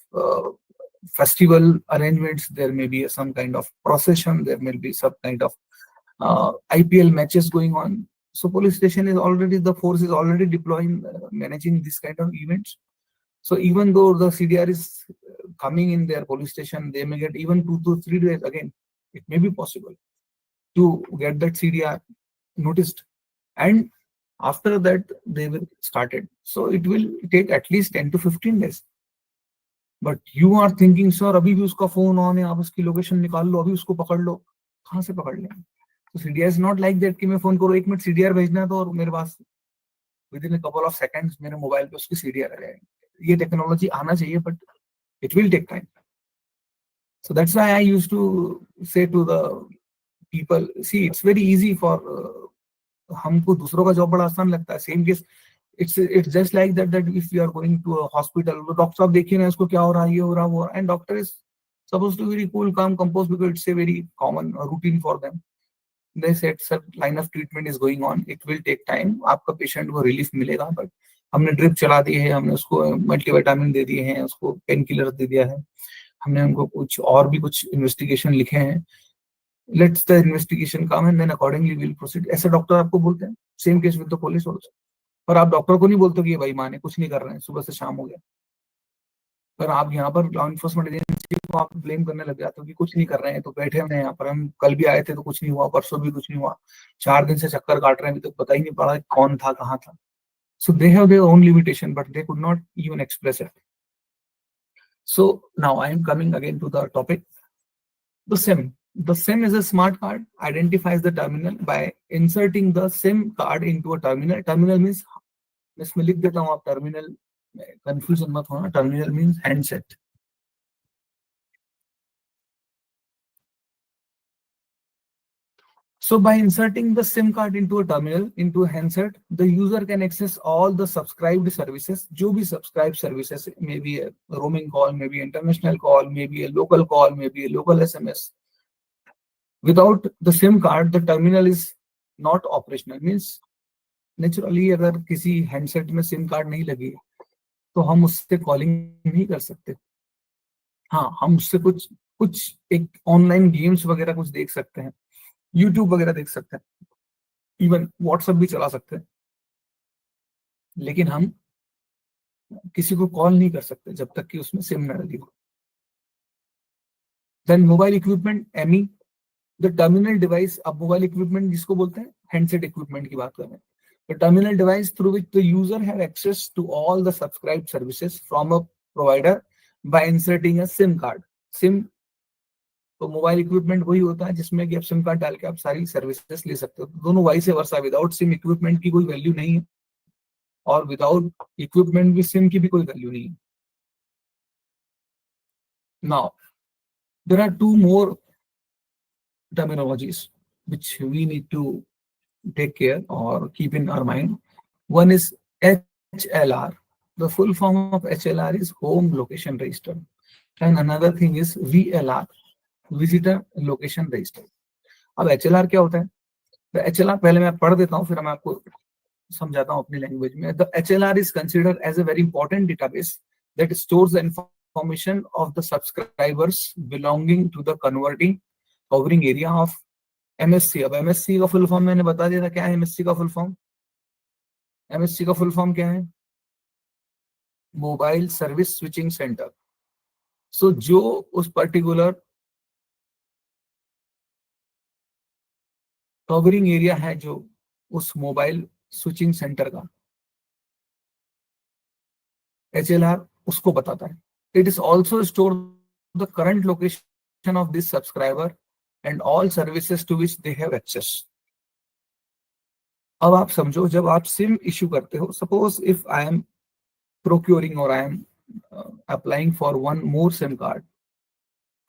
festival arrangements, there may be some kind of procession, there may be some kind of IPL matches going on. So police station is already, the force is already deploying, managing this kind of events. So even though the CDR is coming in their police station, they may get even 2 to 3 days again. It may be possible to get that CDR noticed, and after that they will started. So it will take at least 10 to 15 days. But you are thinking, sir, अभी भी उसका phone on है, आप उसकी location निकाल लो, अभी उसको पकड़ लो. कहाँ से पकड़ लेंगे? तो CDR is not like that कि मैं फोन करूँ, 1 मिनट CDR भेजना है तो और मेरे पास within a couple of seconds मेरे मोबाइल पे उसकी CDR आ जाएगी. ये टेक्नोलॉजी आना चाहिए, but it will take time. So that's why I used to say to the people, see, it's very easy for हमको दूसरों का जॉब बड़ा आसान लगता है. Same case, it's just like that if you are going to a hospital, the doctor साहब देखिए ना इसको क्या हो रहा है, ये हो रहा वो, and doctor is supposed to be very cool, calm, composed, because it's a very common routine for them. They said sir, line of treatment is going on, it will take time, आपका patient को relief मिलेगा, but हमने drip चला दी है, हमने उसको multivitamin दे दिए हैं, उसको पेन किलर दे दिया है, हमने उनको कुछ और भी कुछ इन्वेस्टिगेशन लिखे हैं. Let's the investigation come and then accordingly will proceed. ऐसे डॉक्टर आपको बोलते हैं. Same case with the police also. पर आप डॉक्टर को नहीं बोलते कि ये भाई माने कुछ नहीं कर रहे हैं, सुबह से शाम हो गया. पर आप यहाँ पर लॉ इन्फोर्समेंट एजेंसी को आप ब्लेम करने लग जाते हो कि कुछ नहीं कर रहे हैं, तो बैठे हुए हैं यहाँ पर, हम कल भी आए थे तो कुछ नहीं हुआ, परसों भी कुछ नहीं हुआ, 4 दिन से चक्कर काट रहे हैं, अभी तक पता ही नहीं पड़ा कौन था कहाँ था. So they have their own limitation, but they could not even express it. So now I am coming again to the topic. The SIM. The SIM is a smart card, identifies the terminal by inserting the SIM card into a terminal. Terminal means, इसमें लिख देता हूँ आप terminal, confusion मत होना. Terminal means handset. So by inserting the SIM card into a terminal, into a handset, the user can access all the subscribed services. जो भी subscribed services, maybe a roaming call, maybe international call, maybe a local call, maybe a local SMS. Without the SIM card, the terminal is not operational. Means naturally अगर किसी handset में SIM card नहीं लगी तो हम उससे calling नहीं कर सकते. हाँ, हम उससे कुछ एक ऑनलाइन गेम्स वगैरह कुछ देख सकते हैं, यूट्यूब वगैरह देख सकते हैं, इवन व्हाट्सएप भी चला सकते हैं, लेकिन हम किसी को कॉल नहीं कर सकते जब तक कि उसमें सिम न लगी हो. Then mobile equipment, ME, the terminal device. अब मोबाइल इक्विपमेंट जिसको बोलते हैं, हैंडसेट इक्विपमेंट की बात कर रहे हैं. The terminal device through which the user have access to all the subscribed services from a provider by inserting a SIM card. SIM तो मोबाइल इक्विपमेंट वही होता है जिसमें कि आप सिम कार्ड डाल के आप सारी सर्विसेज ले सकते हो. दोनों vice versa. Without SIM equipment की कोई वैल्यू नहीं है, और विदाउट इक्विपमेंट भी सिम की भी कोई वैल्यू नहीं है. Now there are 2 more terminologies which we need to take care or keep in our mind. One is HLR. The full form of HLR is home location register, and another thing is VLR, visitor location register. अब HLR क्या होता है? The HLR पहले मैं पढ़ देता हूँ, फिर मैं आपको समझाता हूँ अपनी लैंग्वेज में. The HLR is considered as a very important database that stores the information of the subscribers belonging to the covering area of MSC. अब MSC का फुल फॉर्म मैंने बता दिया था. क्या है MSC का फुल फॉर्म? MSC का फुल फॉर्म क्या है? Mobile service switching centre. So जो उस पर्टिकुलर कवरिंग एरिया है, जो उस मोबाइल स्विचिंग सेंटर का, HLR उसको बताता है. It is also store the current location of this subscriber and all services to which they have access. अब आप समझो, जब आप सिम इश्यू करते हो, suppose if I am procuring or I am applying for one more SIM card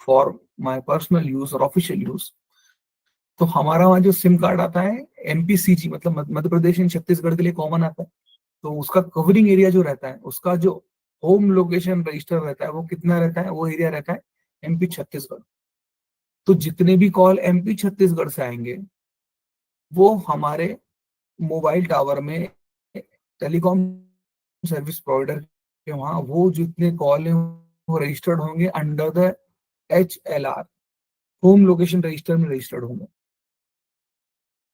for my personal use or official use, तो हमारा वहाँ जो सिम कार्ड आता है MPCG, मतलब मध्य प्रदेश एंड छत्तीसगढ़ के लिए कॉमन आता है. तो उसका कवरिंग एरिया जो रहता है, उसका जो होम लोकेशन रजिस्टर रहता है वो कितना रहता है, वो एरिया रहता है एमपी छत्तीसगढ़। तो जितने भी कॉल एमपी छत्तीसगढ़ से आएंगे वो हमारे मोबाइल टावर में, टेलीकॉम सर्विस प्रोवाइडर के वहां वो जितने कॉल हैं वो रजिस्टर्ड होंगे under the HLR, home location register में रजिस्टर्ड होंगे।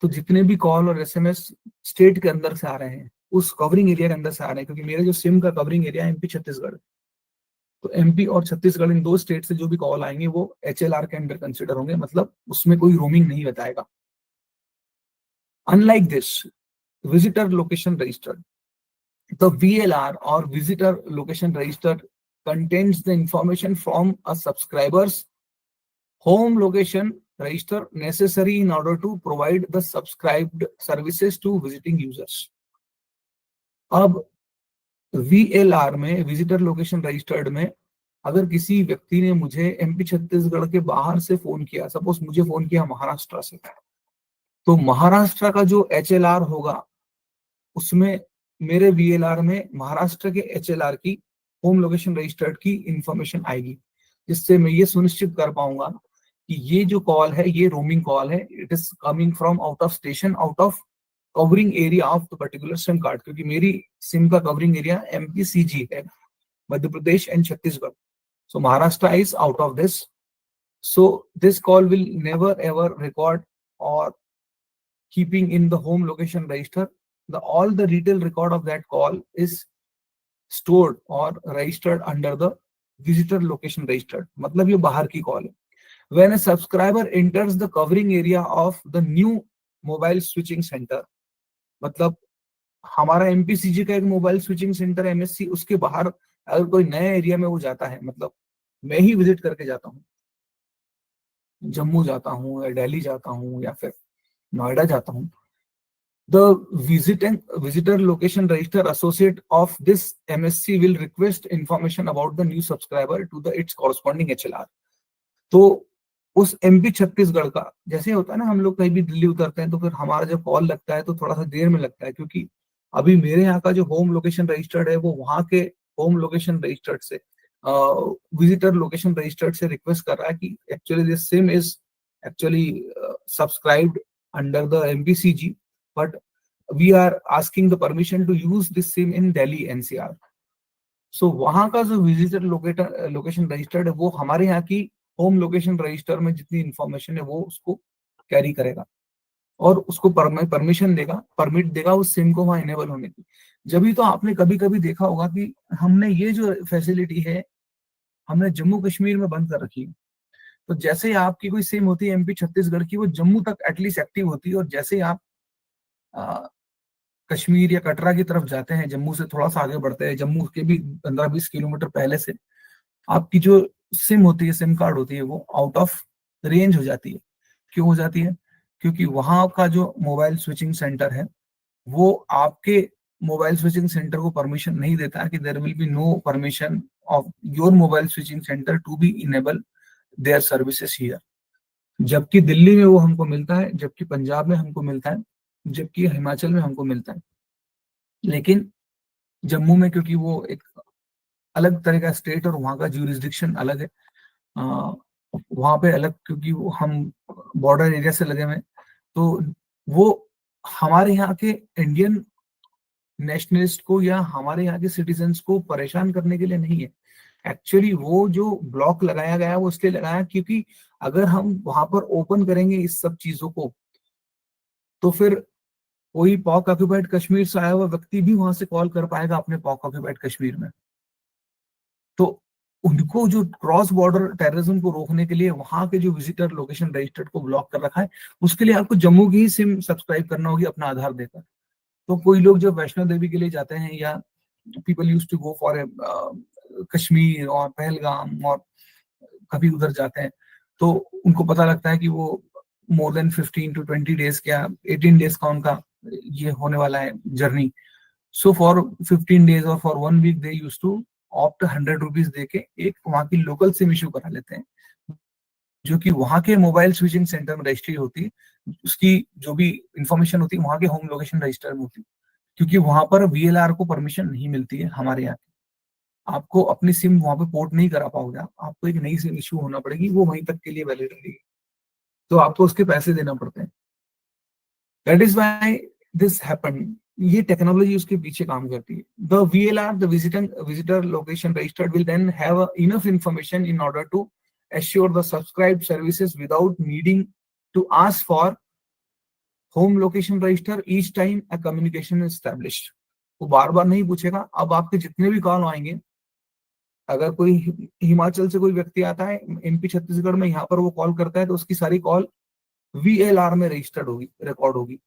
तो जितने भी कॉल और एसएमएस स्टेट के अंदर से आ रहे हैं उस कवरिंग एरिया के अंदर से आ रहे हैं, क्योंकि मेरे जो सिम का कवरिंग एरिया है एमपी छत्तीसगढ़, तो एमपी और छत्तीसगढ़ इन दो स्टेट से जो भी कॉल आएंगे वो HLR के अंदर कंसिडर होंगे, मतलब उसमें कोई रोमिंग नहीं बताएगा। Unlike this visitor location register, the VLR or visitor location register contains the information from a subscriber's home location register necessary in order to provide the subscribed services to visiting users. अब VLR में, visitor location registered में, अगर किसी व्यक्ति ने मुझे MP Chhattisgarh के बाहर से फोन किया, सपोज मुझे फोन किया महाराष्ट्र से, तो महाराष्ट्र का जो HLR होगा उसमें मेरे VLR में महाराष्ट्र के HLR की, होम लोकेशन रजिस्टर्ड की इंफॉर्मेशन आएगी, जिससे मैं ये सुनिश्चित कर पाऊंगा कि ये जो कॉल है ये रोमिंग कॉल है, it is coming from out of station, out of covering area of the particular SIM card, क्योंकि मेरी सिम का कवरिंग एरिया MPCG है, Madhya Pradesh and Chhattisgarh. So Maharashtra is out of this, so this call will never ever record or keeping in the home location register. All the detailed record of that call is stored or registered under the visitor location registered, मतलब ये बाहर की call है। When a subscriber enters the covering area of the new mobile switching center, मतलब हमारा MPCG का एक mobile switching centre MSC, उसके बाहर अगर कोई नए एरिया में वो जाता है, मतलब मैं ही विजिट करके जाता हूँ, जम्मू जाता हूँ या दिल्ली जाता हूँ या फिर नोएडा जाता हूँ, the visitor location register associate of this MSC will request information about the new subscriber to the its corresponding HLR. तो उस एमपी छत्तीसगढ़ का, जैसे होता है ना, हम लोग कहीं भी दिल्ली उतरते हैं तो फिर हमारा जब कॉल लगता है तो थोड़ा सा देर में लगता है, क्योंकि अभी मेरे यहाँ का जो होम लोकेशन रजिस्टर्ड है वो वहाँ के होम लोकेशन रजिस्टर्ड से, विजिटर लोकेशन रजिस्टर्ड से रिक्वेस्ट कर रहा है कि actually this SIM is actually subscribed under the MPCG, but we are asking the permission to use this SIM in Delhi NCR. So वहाँ का जो विजिटर लोकेशन रजिस्टर्ड है वो हमारे यहाँ की होम लोकेशन रजिस्टर में जितनी इंफॉर्मेशन है वो उसको कैरी करेगा और उसको परमिशन देगा, परमिट देगा उस सिम को वहाँ इनेबल होने की। जब भी तो आपने कभी कभी देखा होगा कि हमने ये जो फैसिलिटी है हमने जम्मू कश्मीर में बंद कर रखी है। तो जैसे ही आपकी कोई सिम होती है एमपी छत्तीसगढ़ की, वो जम्मू तक एटलीस्ट एक्टिव होती है, और जैसे ही आप कश्मीर या कटरा की तरफ जाते हैं, जम्मू से थोड़ा सा आगे बढ़ते हैं, जम्मू के भी 15-20 किलोमीटर पहले से आपकी जो सिम होती है, सिम कार्ड होती है, वो आउट ऑफ रेंज हो जाती है। क्यों हो जाती है? क्योंकि वहां का जो मोबाइल स्विचिंग सेंटर है वो आपके मोबाइल स्विचिंग सेंटर को परमिशन नहीं देता है कि there will be no permission of your mobile switching center to be enable their services here. जबकि दिल्ली में वो हमको मिलता है, जबकि पंजाब में हमको मिलता है, जबकि हिमाचल में हमको मिलता है। लेकिन जम्मू में क्योंकि वो एक अलग तरह का स्टेट और वहाँ का ज्यूरिसडिक्शन अलग है, वहाँ पे अलग, क्योंकि वो हम बॉर्डर एरिया से लगे हुए हैं, तो वो हमारे यहाँ के इंडियन नेशनलिस्ट को या हमारे यहाँ के सिटीजन्स को परेशान करने के लिए नहीं है। एक्चुअली वो जो ब्लॉक लगाया गया है वो इसलिए लगाया क्योंकि अगर हम वहां पर ओपन करेंगे इस सब चीजों को तो फिर कोई पॉक ऑक्यूपाइड कश्मीर से आया हुआ व्यक्ति भी वहां से कॉल कर पाएगा अपने पॉक ऑक्यूपाइड कश्मीर में। तो उनको जो क्रॉस बॉर्डर टेररिज्म को रोकने के लिए वहां के जो विजिटर लोकेशन रजिस्टर्ड को ब्लॉक कर रखा है, उसके लिए आपको जम्मू की ही सिम सब्सक्राइब करना होगी अपना आधार देकर। तो कोई लोग जब वैष्णो देवी के लिए जाते हैं या people used to go for Kashmir और पहलगाम और कभी उधर जाते हैं, तो उनको पता लगता है कि वो मोर देन 15 to 20 डेज क्या 18 डेज का उनका ये होने वाला है जर्नी। सो फॉर 15 डेज और for 1 week they used to opt 100 rupees देके एक वहाँ की लोकल सिम इशू करा लेते हैं, जो कि वहाँ के मोबाइल स्विचिंग सेंटर में रजिस्ट्री होती है, उसकी जो भी इंफॉर्मेशन होती है वहाँ के होम लोकेशन रजिस्टर में होती है, क्योंकि वहां पर VLR को परमिशन नहीं मिलती है हमारे यहाँ। आपको अपनी सिम वहां पे पोर्ट नहीं करा पाओगे, आपको एक नई सिम इशू होना पड़ेगी, वो वहीं तक के लिए वैलिड रहेगी, तो आपको उसके पैसे देना पड़ते हैं। That is why this happened. ये टेक्नोलॉजी उसके पीछे काम करती है। The VLR, the visitor location registered will then have enough information in order to assure the subscribed services without needing to ask for home location register each time a communication is established। वो बार बार नहीं पूछेगा। अब आपके जितने भी call आएंगे, अगर कोई हिमाचल से कोई व्यक्ति आता है MP छत्तीसगढ़ में, यहाँ पर वो कॉल करता है, तो उसकी सारी कॉल VLR में रजिस्टर्ड होगी, रिकॉर्ड होगी।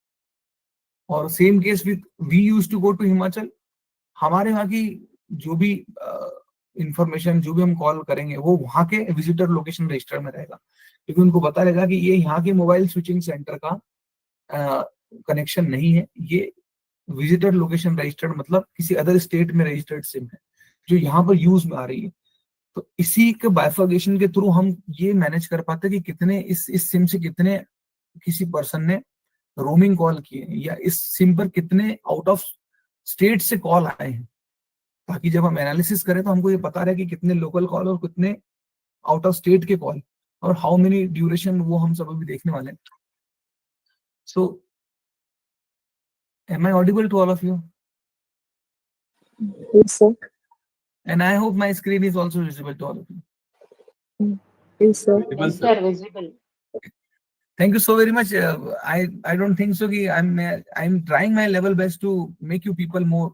और same case with we use to go to Himachal, हमारे वहाँ की जो भी इंफॉर्मेशन, जो भी हम कॉल करेंगे, वो वहाँ के विजिटर लोकेशन रजिस्टर में रहेगा, क्योंकि उनको पता रहेगा कि ये यहाँ के मोबाइल स्विचिंग सेंटर का कनेक्शन नहीं है, ये विजिटर लोकेशन रजिस्टर्ड मतलब किसी अदर स्टेट में रजिस्टर्ड सिम है जो यहाँ पर यूज में आ रही है। तो इसी के बाइफर्गेशन के थ्रू हम ये मैनेज कर पाते हैं कि कितने इस सिम से कितने किसी पर्सन ने रोमिंग कॉल किए, या इस सिम पर कितने आउट ऑफ स्टेट से कॉल आए हैं, ताकि जब हम एनालिसिस करें तो हमको ये पता रहे कि कितने लोकल कॉल और कितने आउट ऑफ स्टेट के कॉल, और हाउ मेनी ड्यूरेशन, वो हम सब अभी देखने वाले हैं। सो am I audible to all of you? Yes, sir. And I hope my screen is also visible to all of you. Yes, sir. Yes, sir, visible. Thank you so very much. I don't think so. I'm trying my level best to make you people more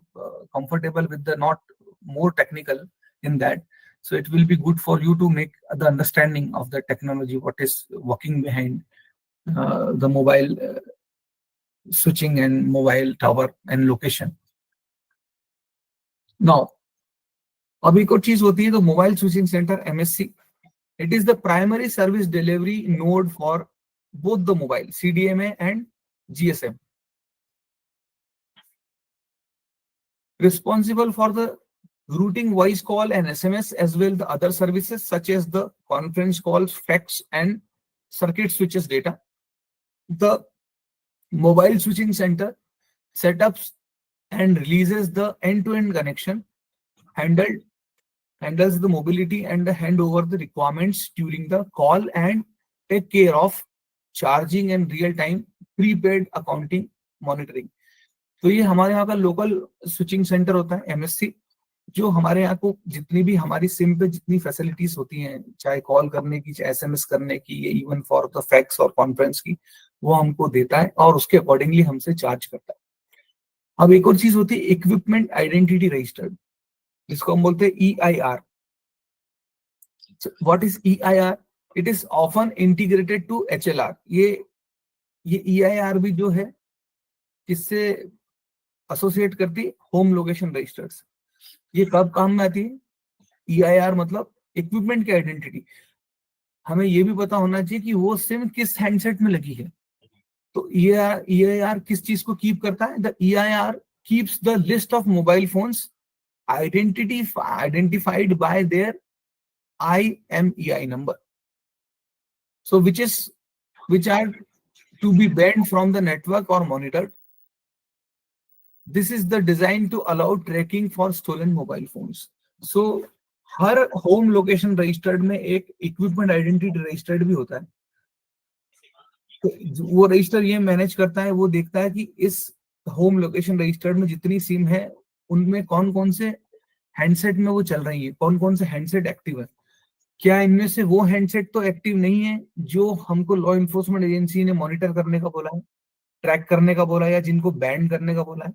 comfortable with the not more technical in that. So it will be good for you to make the understanding of the technology, what is working behind the mobile switching and mobile tower and location. Now, अब एक और चीज होती है तो mobile switching centre MSC, it is the primary service delivery node for both the mobile CDMA and GSM, responsible for the routing voice call and SMS as well the other services such as the conference calls, fax and circuit switches data. The mobile switching center setups and releases the end-to-end connection, handles the mobility and the handover the requirements during the call, and take care of charging and real-time prepaid accounting monitoring. तो ये हमारे यहाँ का local switching centre होता है MSC, जो हमारे यहाँ को जितनी भी हमारी सिम पे जितनी फैसिलिटीज होती हैं, चाहे कॉल करने की, चाहे SMS करने की, या इवन फॉर द फैक्स और कॉन्फ्रेंस की, वो हमको देता है और उसके अकॉर्डिंगली हमसे चार्ज करता है। अब एक और चीज होती है इक्विपमेंट आइडेंटिटी रजिस्टर्ड, जिसको हम बोलते हैं EIR। What is EIR? It is often integrated to HLR। ये EIR भी जो है किससे एसोसिएट करती है? Home location registers. ये कब काम में आती है? EIR मतलब इक्विपमेंट की आइडेंटिटी। हमें ये भी पता होना चाहिए कि वो सिम किस हैंडसेट में लगी है। तो EIR किस चीज को कीप करता है? The EIR keeps the list of mobile phones identified by their IMEI number, so which are to be banned from the network or monitored. This is the design to allow tracking for stolen mobile phones. So her home location registered में एक equipment identity registered भी होता है। तो वो register ये manage करता है, वो देखता है कि इस होम लोकेशन रजिस्टर्ड में जितनी सिम है उनमें कौन कौन से हैंडसेट में वो चल रही है, कौन कौन से हैंडसेट एक्टिव है, क्या इनमें से वो हैंडसेट तो एक्टिव नहीं है जो हमको लॉ इन्फोर्समेंट एजेंसी ने मॉनिटर करने का बोला है, ट्रैक करने का बोला है, या जिनको बैन करने का बोला है।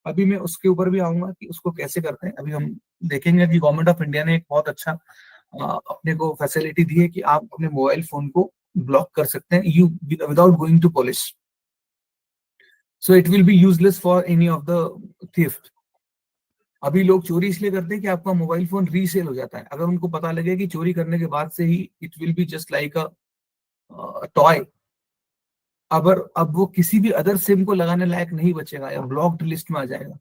अभी मैं उसके ऊपर भी आऊंगा कि उसको कैसे करते हैं। अभी हम देखेंगे कि गवर्नमेंट ऑफ इंडिया ने एक बहुत अच्छा अपने को फैसिलिटी दी है कि आप अपने मोबाइल फोन को ब्लॉक कर सकते हैं you without going to police, so it will be useless for any of the theft. अभी लोग चोरी इसलिए करते हैं कि आपका मोबाइल फोन रीसेल हो जाता है। अगर उनको पता लगे कि चोरी करने के बाद से ही it will be just like a toy, अब वो किसी भी अदर सिम को लगाने लायक नहीं बचेगा या ब्लॉक्ड लिस्ट में आ जाएगा,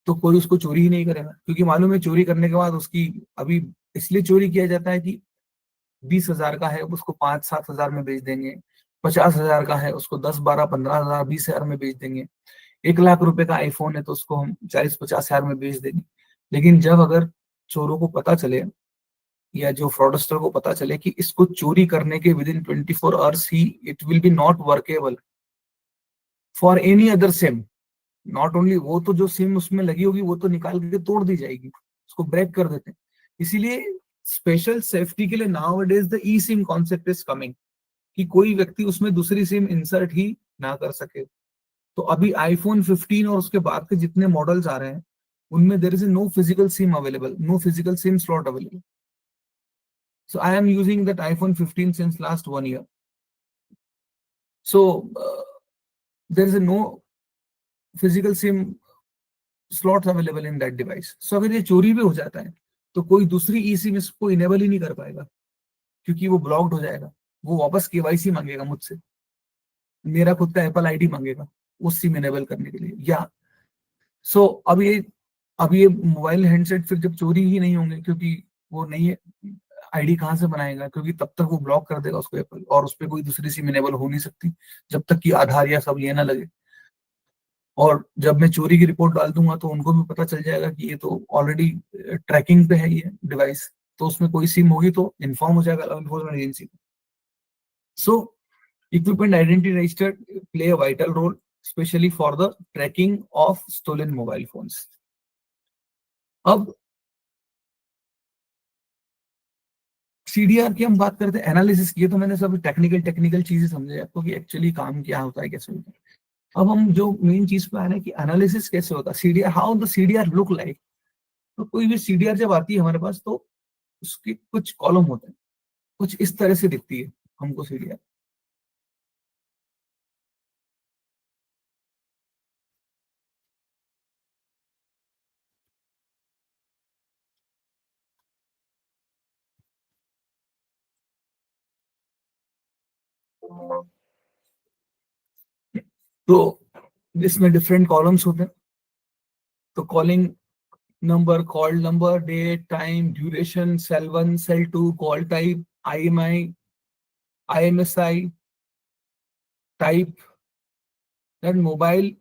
तो कोई उसको चोरी ही नहीं करेगा, क्योंकि मालूम है चोरी करने के बाद उसकी, अभी इसलिए चोरी किया जाता है कि 20,000 का है उसको 5-7 हजार में बेच देंगे, 50,000 का है उसको 10-12-15,000 20,000 में बेच देंगे, 1 लाख रुपए का आईफोन है तो उसको हम 40-50 हजार में बेच देंगे। लेकिन जब अगर चोरों को पता चले या जो फ्रॉडस्टर को पता चले कि इसको चोरी करने के with in 24 hours he it will B not workable for any other SIM, not only वो, तो जो सिम उसमें लगी होगी वो तो निकाल के तोड़ दी जाएगी, उसको ब्रेक कर देते हैं। इसीलिए स्पेशल सेफ्टी के लिए now it is the e SIM concept is coming, कि कोई व्यक्ति उसमें दूसरी सिम इंसर्ट ही ना कर सके। तो अभी आईफोन 15 और उसके बाद के जितने मॉडल्स आ रहे हैं उनमें there is no physical SIM available, no physical SIM slot available. So I am using that iPhone 15 since last 1 year. So there is no physical SIM slots available in that device. So अगर ये चोरी भी हो जाता है तो कोई दूसरी ई सिम इसको इनेबल ही नहीं कर पाएगा, क्योंकि वो ब्लॉक्ड हो जाएगा। वो वापस केवाईसी मांगेगा मुझसे, मेरा खुद का एप्पल आईडी मांगेगा उस सिम इनेबल करने के लिए। या सो अब ये मोबाइल हैंडसेट फिर जब चोरी ही नहीं होंगे, क्योंकि वो नहीं है, आईडी कहां से बनाएगा, क्योंकि तब तक वो ब्लॉक कर देगा उसको एप्पल, और उस पर कोई दूसरी सिम इनेबल हो नहीं सकती जब तक कि आधार या सब ये ना लगे। और जब मैं चोरी की रिपोर्ट डाल दूंगा तो उनको भी पता चल जाएगा कि ये तो ऑलरेडी ट्रैकिंग पे है ये डिवाइस, तो उसमें कोई सिम होगी तो इन्फॉर्म हो जाएगा लॉ एनफोर्समेंट एजेंसी को। So equipment identity register play a vital role specially for the tracking of stolen mobile phones. अब सीडीआर की हम बात करते हैं, एनालिसिस की, तो मैंने सब टेक्निकल चीजें समझे आपको कि एक्चुअली काम क्या होता है, कैसे होता है। अब हम जो मेन चीज पे आ रहे हैं कि एनालिसिस कैसे होता है, CDR, how the CDR look like. तो कोई भी सीडीआर जब आती है हमारे पास तो उसके कुछ कॉलम होते हैं, कुछ इस तरह से दिखती है हमको सीडीआर। तो इसमें डिफरेंट कॉलम्स होते हैं। तो calling number, call number, date, time, duration, cell 1, cell 2, call type, IMEI, IMSI type, then mobile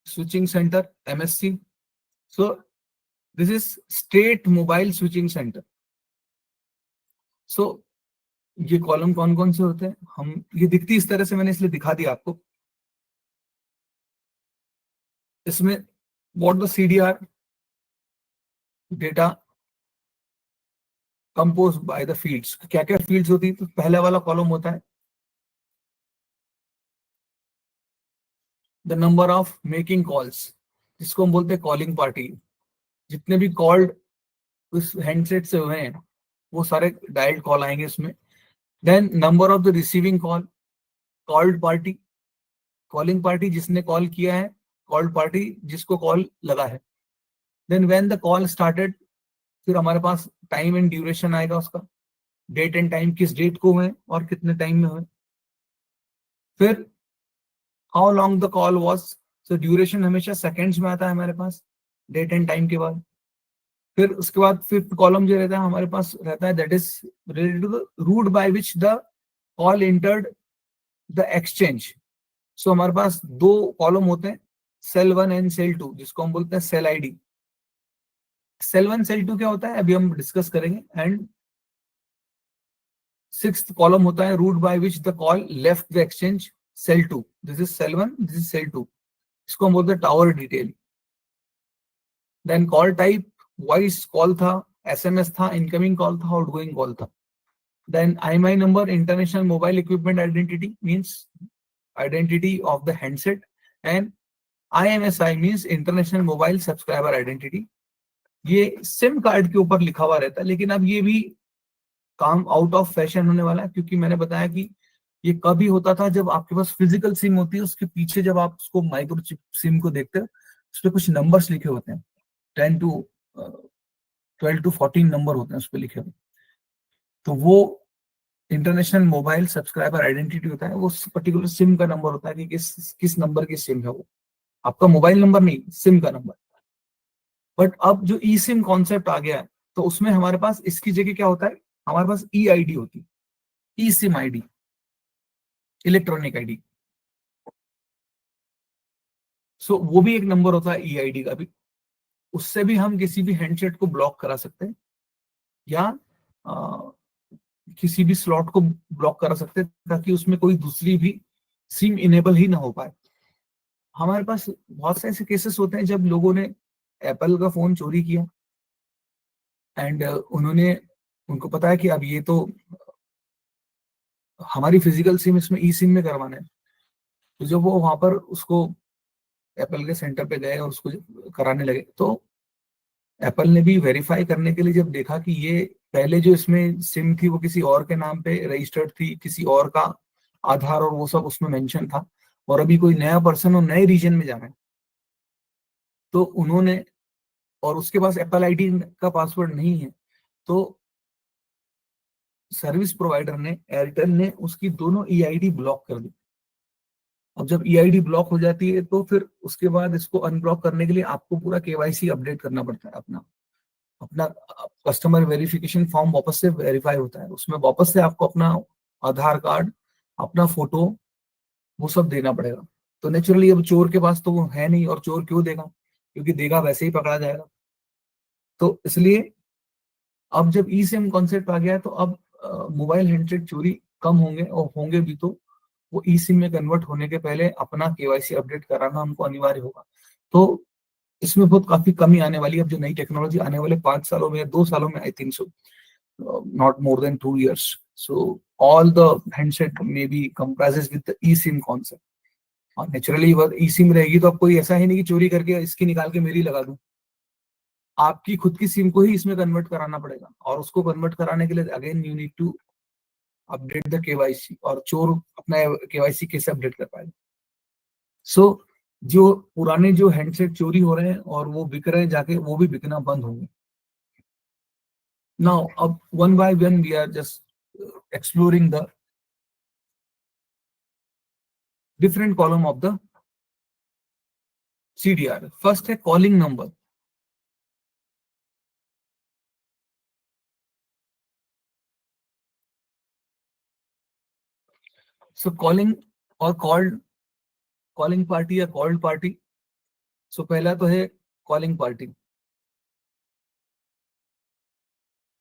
switching center, MSC. So this is state mobile switching center. So ये कॉलम कौन कौन से होते हैं, हम ये दिखती इस तरह से, मैंने इसलिए दिखा दिया आपको। इसमें what the CDR data composed by the fields, क्या क्या fields होती है। तो पहले वाला कॉलम होता है the number of making calls, जिसको हम बोलते हैं कॉलिंग पार्टी। जितने भी कॉल्ड उस हैंडसेट से हुए हैं वो सारे डायल्ड कॉल आएंगे इसमें। Then number of the receiving call, called party, calling party जिसने कॉल किया है, कॉल्ड पार्टी जिसको कॉल लगा है। Then when the call started, फिर हमारे पास टाइम एंड ड्यूरेशन आएगा उसका, डेट एंड टाइम, किस डेट को हुए और कितने टाइम में हुए। फिर how long the call was, so duration हमेशा सेकंड्स में आता है हमारे पास डेट एंड टाइम के बाद। फिर उसके बाद फिफ्थ कॉलम जो रहता है हमारे पास रहता है, that is related to the route by which the call entered the exchange. So हमारे पास दो कॉलम होते हैं, सेल 1 एंड सेल 2, जिसको हम बोलते हैं सेल आईडी। सेल 1 सेल 2 क्या होता है अभी हम डिस्कस करेंगे। एंड सिक्स्थ कॉलम होता है route by which the call left the exchange, cell 2। This is cell 1, this is cell 2, इसको हम बोलते हैं tower detail. Then call type, voice call था, एसएमएस था, इनकमिंग कॉल था, आउटगोइंग कॉल था। Then IMI number, international mobile equipment identity, means identity of the handset, and IMSI means international mobile subscriber identity। ये SIM card के ऊपर लिखा हुआ रहता है, लेकिन अब ये भी काम आउट ऑफ फैशन होने वाला है, क्योंकि मैंने बताया कि ये कभी होता था जब आपके पास फिजिकल सिम होती है, उसके पीछे जब आप उसको माइक्रोचिप सिम को देखते हो उस पर कुछ नंबर्स लिखे होते हैं, 10 to 12 to 14 नंबर होते हैं उस पर लिखे हुए। तो वो इंटरनेशनल मोबाइल सब्सक्राइबर आइडेंटिटी होता है, वो पर्टिकुलर सिम का नंबर होता है कि किस नंबर की सिम है वो, आपका मोबाइल नंबर नहीं, सिम का नंबर। बट अब जो ई सिम कॉन्सेप्ट आ गया है तो उसमें हमारे पास इसकी जगह क्या होता है, हमारे पास ई आईडी होती है, ई सिम आईडी, इलेक्ट्रॉनिक आईडी। सो वो भी एक नंबर होता है EID का भी, उससे भी हम किसी भी हैंडसेट को ब्लॉक करा सकते हैं या किसी भी स्लॉट को ब्लॉक करा सकते हैं ताकि उसमें कोई दूसरी भी सिम इनेबल ही ना हो पाए। हमारे पास बहुत से ऐसे केसेस होते हैं जब लोगों ने एप्पल का फोन चोरी किया एंड उनको पता है कि अब ये तो हमारी फिजिकल सिम इसमें ई सिम में करवाना है, तो जब वो वहां पर उसको एप्पल के सेंटर पे गए और उसको कराने लगे तो एप्पल ने भी वेरीफाई करने के लिए जब देखा कि ये पहले जो इसमें सिम थी वो किसी और के नाम पे रजिस्टर्ड थी, किसी और का आधार और वो सब उसमें मेंशन था, और अभी कोई नया पर्सन और नए रीजन में जाना है तो उन्होंने, और उसके पास एप्पल आईडी का पासवर्ड नहीं है, तो सर्विस प्रोवाइडर ने, एयरटेल ने उसकी दोनों EID ब्लॉक कर दी। अब जब EID ब्लॉक हो जाती है तो फिर उसके बाद इसको अनब्लॉक करने के लिए आपको पूरा KYC अपडेट करना पड़ता है, अपना अपना कस्टमर वेरिफिकेशन फॉर्म वापस से वेरीफाई होता है, उसमें वापस से आपको अपना आधार कार्ड, अपना फोटो, वो सब देना पड़ेगा। तो नेचुरली अब चोर के पास तो वो है नहीं, और चोर क्यों देगा, क्योंकि देगा वैसे ही पकड़ा जाएगा। तो इसलिए अब जब ई सिम कॉन्सेप्ट आ गया है तो अब मोबाइल हैंडसेट चोरी कम होंगे, और होंगे भी तो वो ई सिम में कन्वर्ट होने के पहले अपना KYC अपडेट कराना हमको अनिवार्य होगा। तो इसमें बहुत काफी कमी आने वाली है। अब जो नई टेक्नोलॉजी आने वाले 5 सालों में या 2 सालों में, I think so not more than 2 years, so all the handset may be comprises with the e SIM concept. और नेचुरली ई सिम रहेगी तो अब कोई ऐसा ही नहीं कि चोरी करके इसकी निकाल के मेरी लगा दूं, आपकी खुद की सिम को ही इसमें कन्वर्ट कराना पड़ेगा, और उसको कन्वर्ट कराने के लिए again you need to update the KYC, और चोर अपना KYC कैसे अपडेट कर पाएगा। सो जो पुराने जो हैंडसेट चोरी हो रहे हैं और वो बिक रहे हैं जाके, वो भी बिकना बंद होंगे। नाउ अब one by one we are just exploring the different column of the CDR। First है कॉलिंग नंबर। सो कॉलिंग और कॉलिंग पार्टी या कॉल्ड पार्टी। सो पहला तो है calling party,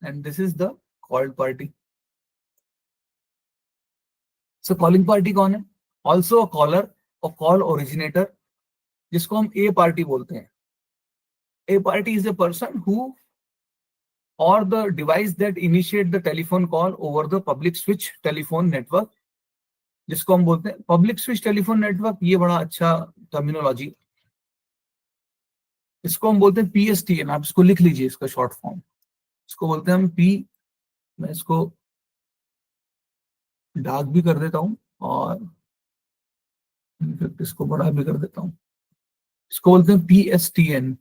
and this is the called party. So calling party कौन है? Also a caller और call originator, जिसको हम ए पार्टी बोलते हैं। A party is a person who or the device that initiate the telephone call over the public switch telephone network, जिसको हम बोलते हैं पब्लिक स्विच टेलीफोन नेटवर्क। ये बड़ा अच्छा टर्मिनोलॉजी, इसको हम बोलते हैं PSTN। आप इसको लिख लीजिए, इसका शॉर्ट फॉर्म, इसको बोलते हैं हम मैं इसको डार्क भी कर देता हूं और इसको बड़ा भी कर देता हूं, इसको बोलते हैं PSTN।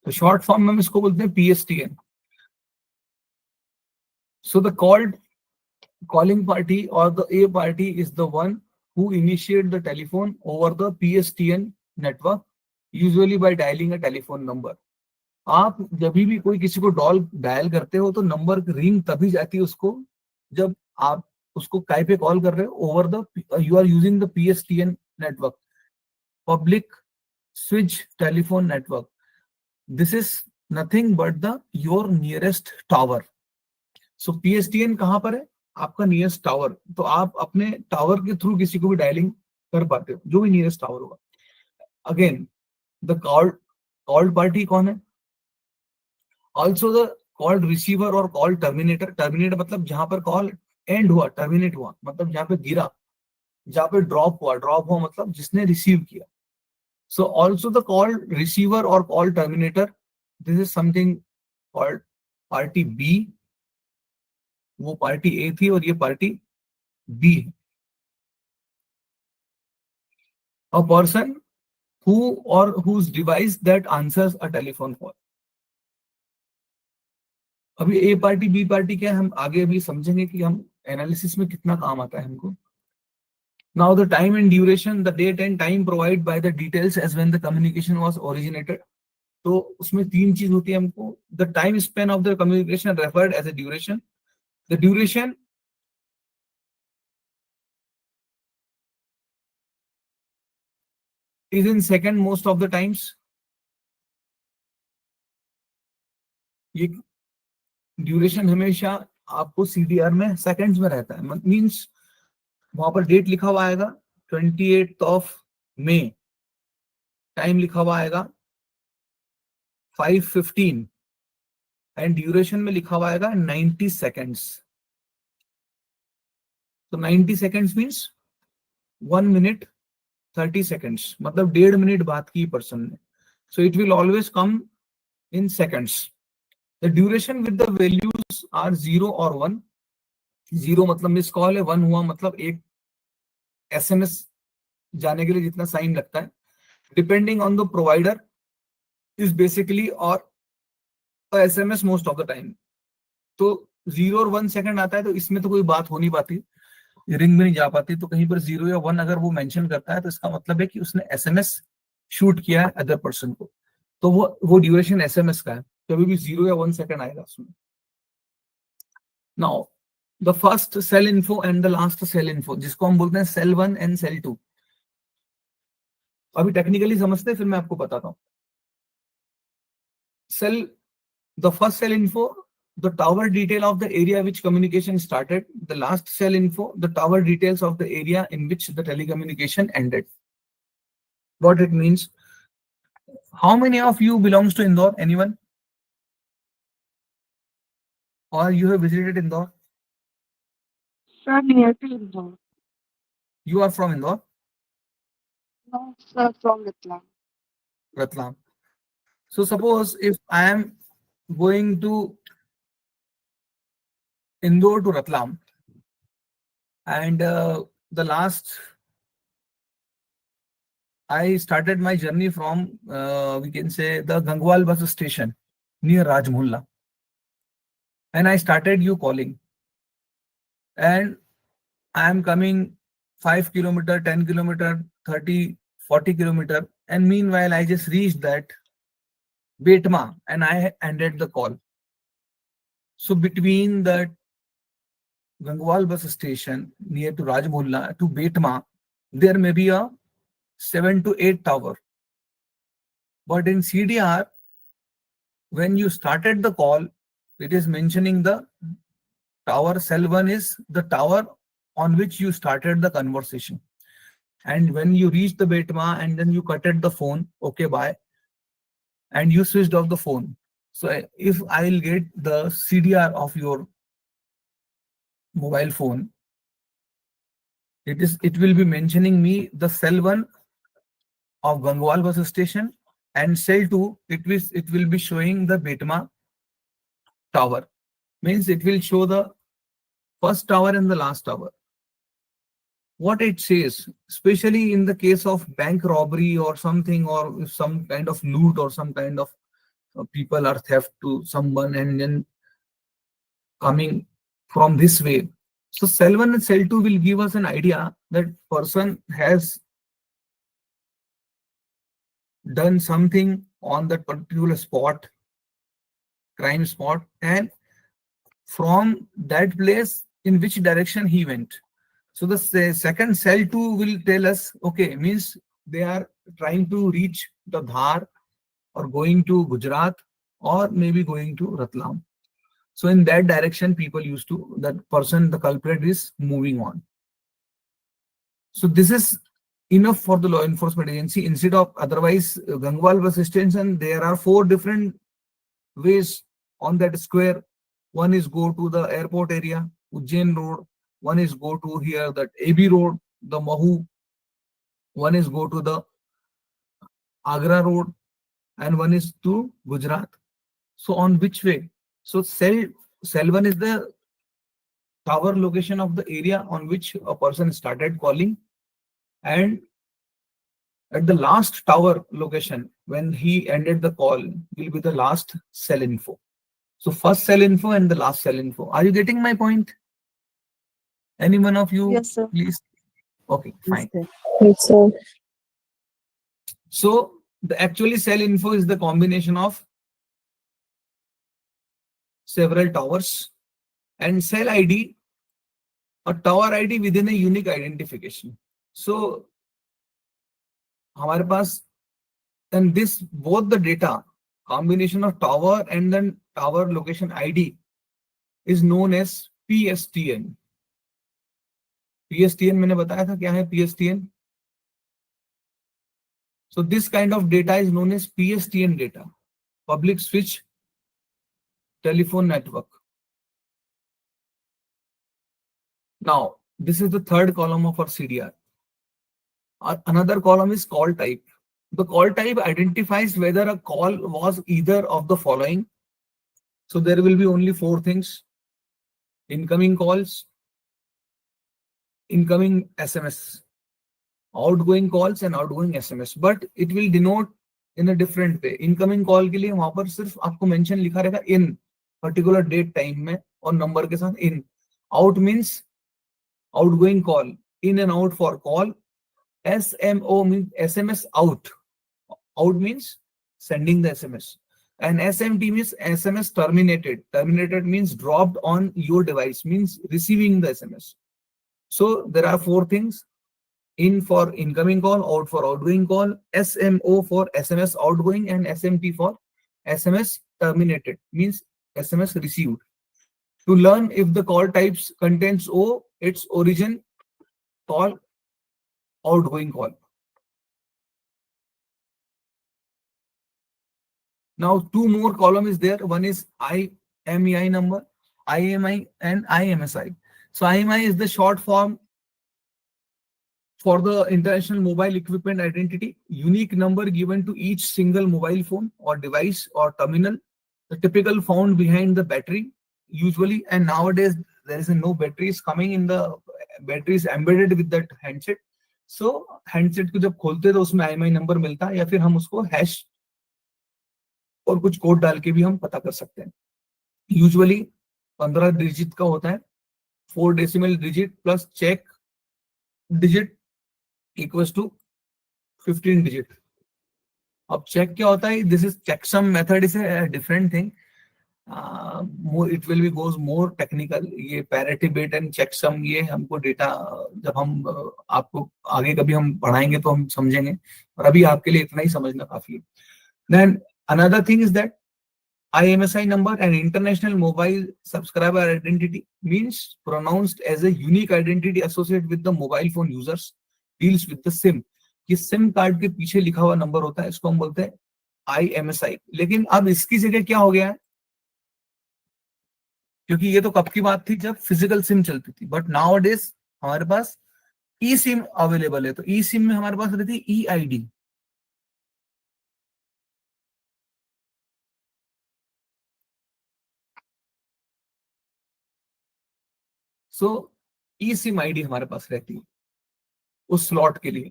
तो शॉर्ट फॉर्म में हम इसको बोलते हैं PSTN। So the calling party or the A party is the one who initiate the telephone over the PSTN network, usually by dialing a telephone number। आप जब भी कोई किसी को डायल करते हो तो नंबर रिंग तभी जाती है उसको जब आप उसको काय पे कॉल कर रहे हो, over the you are using the PSTN network, public switch telephone network. This is nothing but the your nearest tower. So PSTN कहां पर है? आपका नियरेस्ट टावर। तो आप अपने टावर के थ्रू किसी को भी डायलिंग कर पाते हो, जो भी नियरेस्ट टावर होगा। अगेन द कॉल्ड पार्टी कौन है? ऑल्सो द कॉल्ड रिसीवर और कॉल टर्मिनेटर। टर्मिनेटर मतलब जहां पर कॉल एंड हुआ, टर्मिनेट हुआ मतलब जहां पे गिरा, जहां पे ड्रॉप हुआ मतलब जिसने रिसीव किया। So also the call receiver और call terminator, this is something called party B. वो पार्टी ए थी और ये पार्टी बी है। A person who or whose device that answers a telephone call। अभी ए पार्टी बी पार्टी क्या है, हम आगे भी समझेंगे कि हम एनालिसिस में कितना काम आता है हमको। Now the time and duration, the date and time provided by the details as when the communication was originated. तो उसमें तीन चीज होती है हमको. The time span of the communication referred as a duration. The duration is in second most of the times. ये duration हमेशा आपको CDR में सेकंड्स में रहता है. मींस वहां पर डेट लिखा हुआ आएगा 28 मई, टाइम लिखा हुआ आएगा 5:15 एंड ड्यूरेशन में लिखा हुआ आएगा 90 सेकेंड्स. तो 90 सेकेंड्स मींस 1 मिनट 30 सेकेंड्स, मतलब 1.5 मिनट बात की पर्सन ने. So it will always come in seconds. The duration with the values are 0 और 1. 0 मतलब मिस कॉल है, 1 हुआ मतलब एक SMS जाने के लिए जितना साइन लगता है, depending on the provider is basically और SMS most of the time. तो 0 और 1 सेकंड आता है तो इसमें तो कोई बात हो नहीं पाती, रिंग में नहीं जा पाती. तो कहीं पर 0 या 1 अगर वो मेंशन करता है तो इसका मतलब है कि उसने SMS शूट किया है अदर पर्सन को. तो वो ड्यूरेशन SMS का है. कभी भी 0 या 1 सेकंड आएगा उसमें. Now the first cell info and the last cell info, जिसको हम बोलते हैं सेल 1 एंड सेल 2. अभी टेक्निकली समझते हैं, फिर मैं आपको बताता हूं. Cell, the first cell info, the tower detail of the area which communication started. The last cell info, the tower details of the area in which the telecommunication ended. What it means? How many of you belongs to Indore? Anyone? Or you have visited Indore? Sir, near to Indore. You are from Indore? No, sir, from Ratlam. Ratlam. So suppose if I am going to Indore to Ratlam, and the last I started my journey from we can say the Gangwal bus station near Rajmulla, and I started you calling, and I am coming 5 kilometer, 10 kilometer, 30, 40 kilometer, and meanwhile I just reached that Betma and I ended the call. So between the Gangwal bus station near to Rajmulla to Betma, there may be a 7 to 8 tower. But in CDR, when you started the call, it is mentioning the tower. Cell 1 is the tower on which you started the conversation. And when you reach the Betma and then you cutted the phone, okay, bye, and you switched off the phone. So if I will get the CDR of your mobile phone, it will be mentioning me the cell 1 of Gangwal bus station, and cell 2 it will be showing the Betma tower. Means it will show the first tower and the last tower. What it says, especially in the case of bank robbery or something, or if some kind of loot or some kind of people are theft to someone and then coming from this way. So cell 1 and cell 2 will give us an idea that person has done something on that particular spot, crime spot, and from that place in which direction he went. So the second cell 2 will tell us, okay, means they are trying to reach the Dhar or going to Gujarat or maybe going to Ratlam. So in that direction, people used to, that person, the culprit is moving on. So this is enough for the law enforcement agency. Instead of otherwise Gangwal bus station, there are 4 different ways on that square. One is go to the airport area, Ujjain road. One is go to here that AB road, the Mahu. One is go to the Agra road, and one is to Gujarat. So on which way? So cell 1 is the tower location of the area on which a person started calling, and at the last tower location when he ended the call will be the last cell info. So first cell info and the last cell info. Are you getting my point? Any one of you? Yes, sir. Please. Okay, fine. Yes, sir. Yes, sir. So the actually cell info is the combination of several towers, and cell ID, a tower ID within a unique identification. So हमारे पास, and this both the data combination of tower and then tower location ID is known as PSTN. PSTN मैंने बताया था क्या है PSTN. So this kind of data is known as PSTN data, public switch telephone network. Now this is the third column of our CDR. Another column is call type. The call type identifies whether a call was either of the following. So there will be only four things: incoming calls, incoming SMS, outgoing calls and outgoing SMS. But it will denote in a different way. Incoming call के लिए वहां पर सिर्फ आपको mention लिखा रहेगा in particular date time में और number के साथ in. Out means outgoing call, in and out for call. SMO means SMS out. Out means sending the SMS. And SMT means SMS terminated. Terminated means dropped on your device, means receiving the SMS. So there are four things: in for incoming call, out for outgoing call, SMO for SMS outgoing, and SMT for SMS terminated, means SMS received. To learn if the call types contains O, its origin, call, outgoing call. Now two more column is there. One is IMEI number, IMI and IMSI. So IMI is the short form for the International Mobile Equipment Identity, unique number given to each single mobile phone or device or terminal, the typical found behind the battery usually, and nowadays there is no batteries coming in the batteries embedded with that handset. So handset को जब खोलते तो उसमें IMI number मिलता है या फिर हम उसको हैश और कुछ कोड डाल के भी हम पता कर सकते हैं. यूजुअली 15 डिजिट का होता है, 4 decimal digit plus check digit equals to 15 digit. अब चेक क्या होता है? This is checksum method, is a different thing. It will be goes more technical. ये पैरिटी बिट एंड चेकसम, ये हमको डेटा जब हम आपको आगे कभी हम पढ़ाएंगे तो हम समझेंगे, और अभी आपके लिए इतना ही समझना काफी है. Then another thing is that IMSI number, an international mobile subscriber identity, means pronounced as a unique identity associated with the mobile phone users, deals with the SIM. ये SIM कार्ड के पीछे लिखा हुआ नंबर होता है, इसको हम बोलते हैं IMSI. लेकिन अब इसकी जगह क्या हो गया है? क्योंकि ये तो कब की बात थी जब फिजिकल सिम चलती थी, बट नाउ डेज हमारे पास ई सिम अवेलेबल है. तो ई सिम में हमारे पास रहती है EID. So e SIM ID हमारे पास रहती है उस स्लॉट के लिए,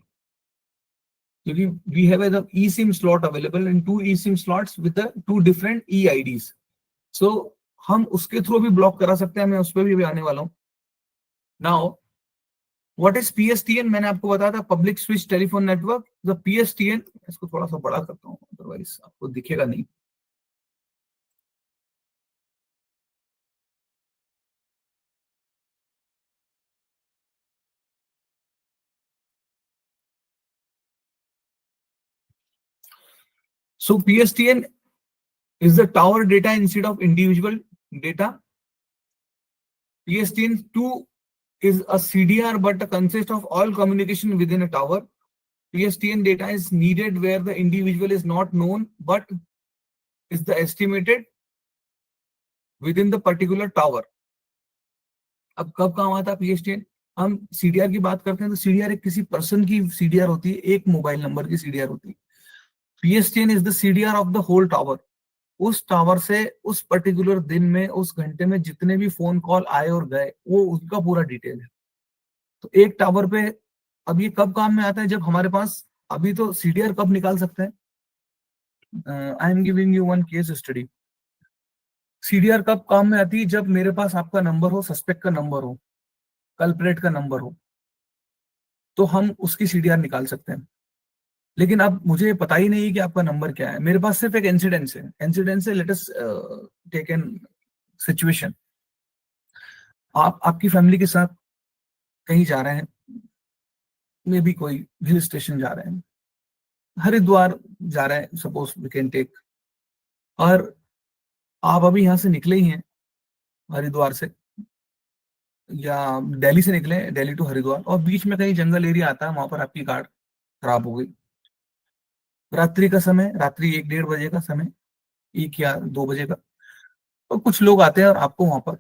क्योंकि we have the e SIM slot available in 2 e SIM slots with 2 different EIDs. So हम उसके थ्रू भी ब्लॉक करा सकते हैं. मैं उस पर भी आने वाला हूं. Now what is PSTN? मैंने आपको बताया था, public switch telephone network. The PSTN, इसको थोड़ा सा बड़ा करता हूं, अदरवाइज आपको दिखेगा नहीं. So PSTN is the tower data instead of individual data. PSTN2 is a CDR but consists of all communication within a tower. PSTN data is needed where the individual is not known but is the estimated within the particular tower. अब कब काम आता है PSTN? हम CDR की बात करते हैं तो CDR एक किसी पर्सन की CDR होती है, एक मोबाइल नंबर की CDR होती है. PSTN is the CDR of the whole tower. उस टावर से उस पर्टिकुलर दिन में, उस घंटे में जितने भी फोन कॉल आए और गए, वो उनका पूरा डिटेल है. तो एक टावर पे अब ये कब काम में आता है? जब हमारे पास, अभी तो CDR कब निकाल सकते हैं? I am giving you one case study. CDR कब काम में आती है? जब मेरे पास आपका नंबर हो, सस्पेक्ट का नंबर हो, कल्प्रेट का नंबर हो. तो हम उसकी CDR निकाल सकते हैं। लेकिन अब मुझे पता ही नहीं कि आपका नंबर क्या है, मेरे पास सिर्फ एक इंसिडेंस है। Let us take an situation, आप आपकी फैमिली के साथ कहीं जा रहे हैं, मे बी कोई हिल स्टेशन जा रहे हैं, हरिद्वार जा रहे हैं, सपोज वी कैन टेक, और आप अभी यहाँ से निकले ही हैं हरिद्वार से, या दिल्ली से निकले, दिल्ली टू हरिद्वार, और बीच में कहीं जंगल एरिया आता है, वहां पर आपकी कार खराब हो गई। रात्रि का समय, रात्रि 1-1:30 बजे का समय, 1 या 2 बजे का, और कुछ लोग आते हैं और आपको वहां पर,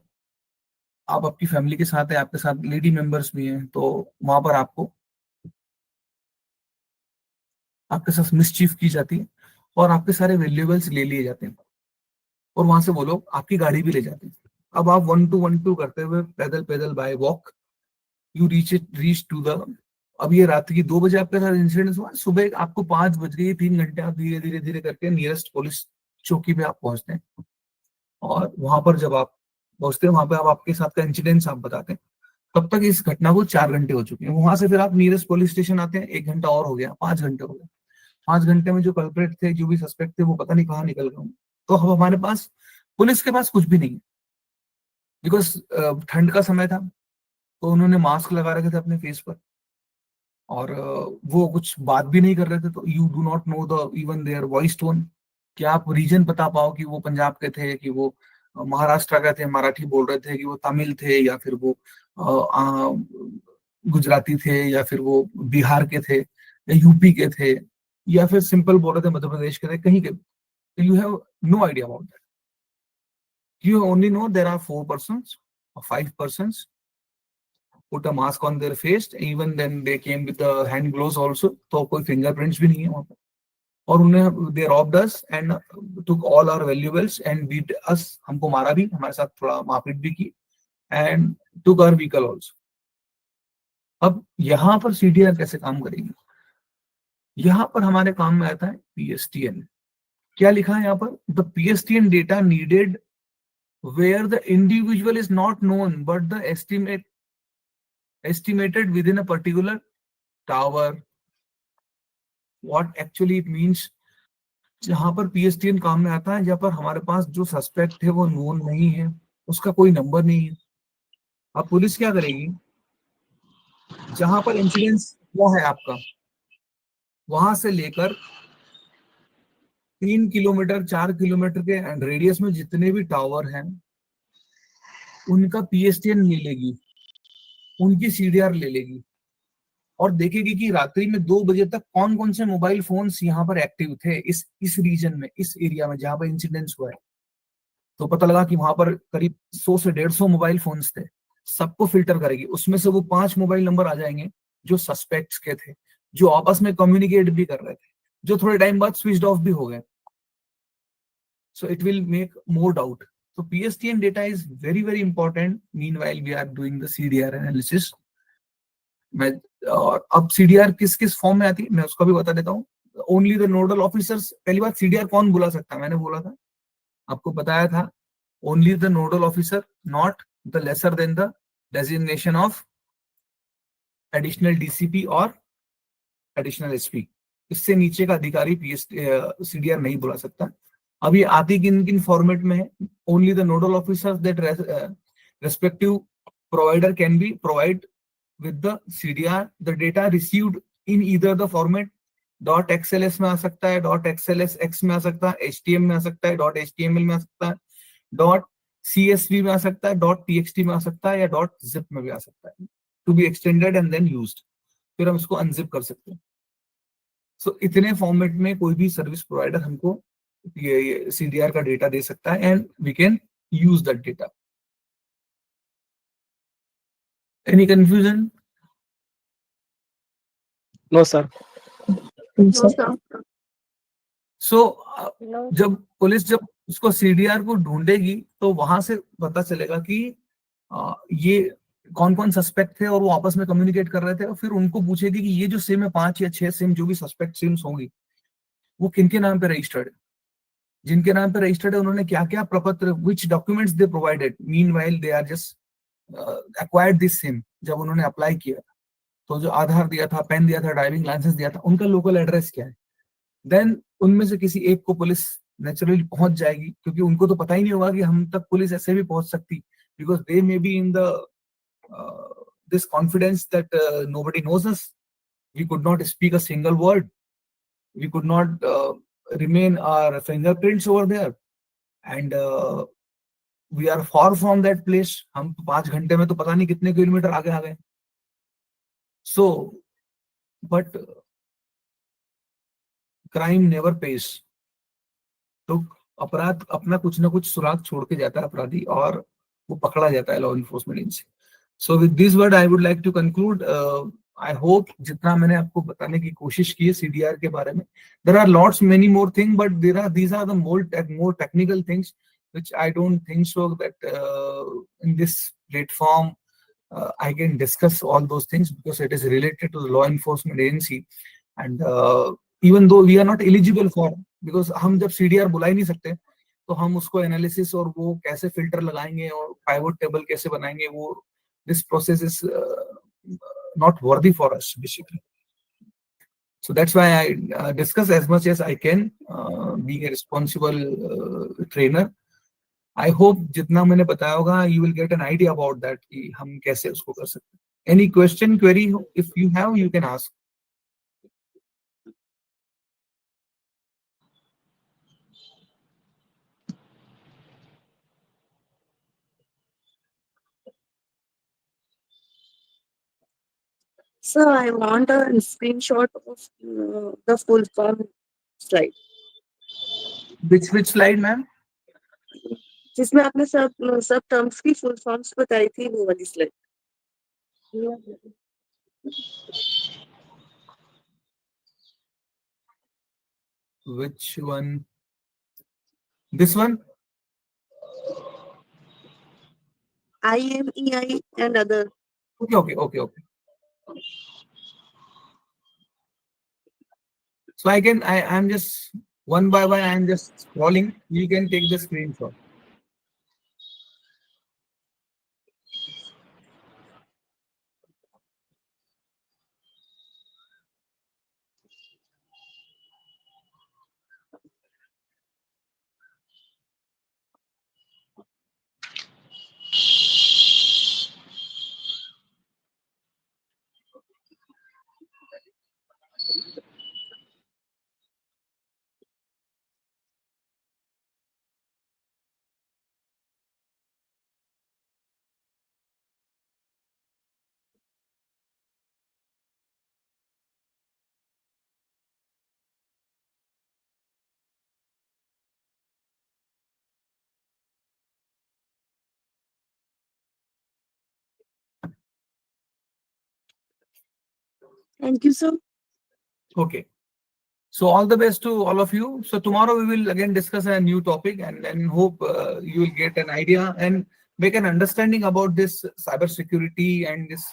आप आपकी फैमिली के साथ है, आपके साथ लेडी मेंबर्स भी हैं, तो वहां पर आपको, आपके साथ मिसचीफ की जाती है और आपके सारे वैल्यूएबल्स ले लिए जाते हैं, और वहां से वो लोग आपकी गाड़ी भी ले जाते हैं। अब आप 1-2 करते हुए पैदल पैदल by walk you reach to the, अब ये रात की 2 बजे आपके साथ इंसिडेंट हुआ, सुबह आपको 5 बज गई, 3 घंटे आप धीरे धीरे धीरे करके नियरेस्ट पुलिस चौकी पे आप पहुंचते हैं, और वहां पर जब आप पहुंचते हैं, वहां पे आप आपके साथ का इंसिडेंट आप बताते हैं। तब तक इस घटना को 4 घंटे हो चुके हैं। वहां से फिर आप नियरेस्ट पुलिस स्टेशन आते हैं, 1 घंटा और हो गया, 5 घंटे हो गए। 5 घंटे में जो कल्प्रेट थे, जो भी सस्पेक्ट थे, वो पता नहीं कहाँ निकल गए। तो अब हमारे पास, पुलिस के पास कुछ भी नहीं, बिकॉज ठंड का समय था, तो उन्होंने मास्क लगा रखे थे अपने फेस पर, और वो कुछ बात भी नहीं कर रहे थे, तो you do not know the even their voice tone, कि आप रीजन बता पाओ कि वो पंजाब के थे, कि वो महाराष्ट्र के थे, मराठी बोल रहे थे, कि वो तमिल थे, या फिर वो गुजराती थे, या फिर वो बिहार के थे, या यूपी के थे, या फिर सिंपल बोल रहे थे मध्य प्रदेश के थे, कहीं के। You have no idea about that, you only know there are 4 persons or 5 persons put a mask on their face, even then they came with the hand gloves also, तो कोई fingerprints भी नहीं है वहां पर, और उन्हें they robbed us and took all our valuables and beat us, हमको मारा भी, हमारे साथ थोड़ा मारपीट भी की, and took our vehicle also। अब यहाँ पर CDR कैसे काम करेगी? यहाँ पर हमारे काम में आता है PSTN। क्या लिखा है यहाँ पर? The PSTN data needed where the individual is not known but the estimated within a particular tower। what actually it means, जहां पर PSTN काम में आता है, जहां पर हमारे पास जो सस्पेक्ट है वो नोन नहीं है, उसका कोई नंबर नहीं है। अब पुलिस क्या करेगी? जहां पर इंसिडेंस हुआ है आपका, वहां से लेकर 3 किलोमीटर 4 किलोमीटर के रेडियस में जितने भी टावर हैं, उनका PSTN ले लेगी, उनकी CDR ले लेगी, और देखेगी कि रात्रि में 2 बजे तक कौन कौन से मोबाइल फोन्स यहाँ पर एक्टिव थे, इस रीजन में, इस एरिया में जहां पर इंसिडेंस हुआ है। तो पता लगा कि वहां पर करीब 100 से 150 मोबाइल फोन्स थे। सबको फिल्टर करेगी, उसमें से वो 5 मोबाइल नंबर आ जाएंगे जो सस्पेक्ट्स के थे, जो आपस में कम्युनिकेट भी कर रहे थे, जो थोड़े टाइम बाद स्विच ऑफ भी हो गए। सो it will make more doubt. So PSTN data is very very important meanwhile we are doing the CDR analysis। मैं, और अब CDR किस किस फॉर्म में आती है मैं उसका भी बता देता हूँ। ओनली द नोडल ऑफिसर्स, पहली बात CDR कौन बुला सकता है, मैंने बोला था, आपको बताया था, only the nodal officer, not the lesser than the designation of additional DCP और एडिशनल SP। इससे नीचे का अधिकारी CDR नहीं बुला सकता। अब ये आती किन किन फॉर्मेट में है? Only the nodal officers that respective provider can be provide with the CDR the data received in either the format .xls में आ सकता है, .xlsx में आ सकता है, HTML में आ सकता है, .html में आ सकता है, .csv में आ सकता है, .txt में आ सकता है, या .zip में भी आ सकता है, to be extended and then used। फिर हम इसको अनजिप कर सकते हैं। सो इतने फॉर्मेट में कोई भी सर्विस प्रोवाइडर हमको ये CDR का डेटा दे सकता है, and we can use that data. Any confusion? No, sir. No, sir. So No. जब पुलिस जब उसको CDR को ढूंढेगी, तो वहां से पता चलेगा कि ये कौन कौन सस्पेक्ट थे, और वो आपस में कम्युनिकेट कर रहे थे, और फिर उनको पूछेगी कि ये जो सिम है, 5 या 6 सिम जो भी सस्पेक्ट सिम्स होंगी, वो किनके नाम पे रजिस्टर्ड है, जिनके नाम पे रजिस्टर्ड है उन्होंने क्या क्या प्रपत्र, which documents they provided meanwhile they are just acquired this SIM, जब उन्होंने अप्लाई किया। तो जो आधार दिया था, पेन दिया था, ड्राइविंग लाइसेंस दिया था, उनका लोकल एड्रेस क्या है, देन उनमें से किसी एक को पुलिस नेचुरली पहुंच जाएगी, क्योंकि उनको तो पता ही नहीं होगा कि हम तक पुलिस ऐसे भी पहुंच सकती, because they may be in the this confidence that nobody knows us. We could not speak a single word. We could not remain our fingerprints over there. And we are far from that place. हम 5 घंटे में तो पता नहीं कितने kilometre आगे आ गए. So, but crime never pays. तो अपराध अपना कुछ ना कुछ सुराग छोड़ के जाता है अपराधी, और वो पकड़ा जाता है लॉ इन्फोर्समेंट इनसे. So with this word I would like to conclude. I hope जितना मैंने आपको बताने की कोशिश की है CDR के बारे में, there are lots many more things, but these are the more technical things which I don't think so that in this platform I can discuss all those things, because it is related to the law enforcement agency, and even though we are not eligible for, because हम जब CDR बुला ही नहीं सकते, तो हम उसको analysis और वो कैसे फिल्टर लगाएंगे और पाइवट टेबल कैसे बनाएंगे, वो this process is not worthy for us basically. So that's why I discuss as much as I can, being a responsible trainer. I hope जितना मैंने बताया होगा you will get an idea about that कि हम कैसे उसको कर सकते हैं. Any question, query, if you have, you can ask. Sir, I want a screenshot of the full form slide. Which slide, ma'am? जिसमें आपने सब टर्म्स की फुल फॉर्म्स बताई थी, वो वाली slide. Which one? This one? IMEI and other. Okay. So I'm just one by one, I'm just scrolling. You can take the screenshot. Thank you, sir. Okay. So all the best to all of you. So tomorrow we will again discuss a new topic, and then hope you will get an idea and make an understanding about this cybersecurity and this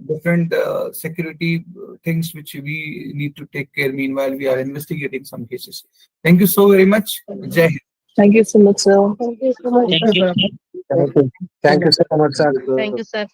different security things which we need to take care meanwhile we are investigating some cases. Thank you so very much. Jai Hind. Thank you so much, sir. Thank you so much. Thank you. Thank you so much, sir. Thank you, sir.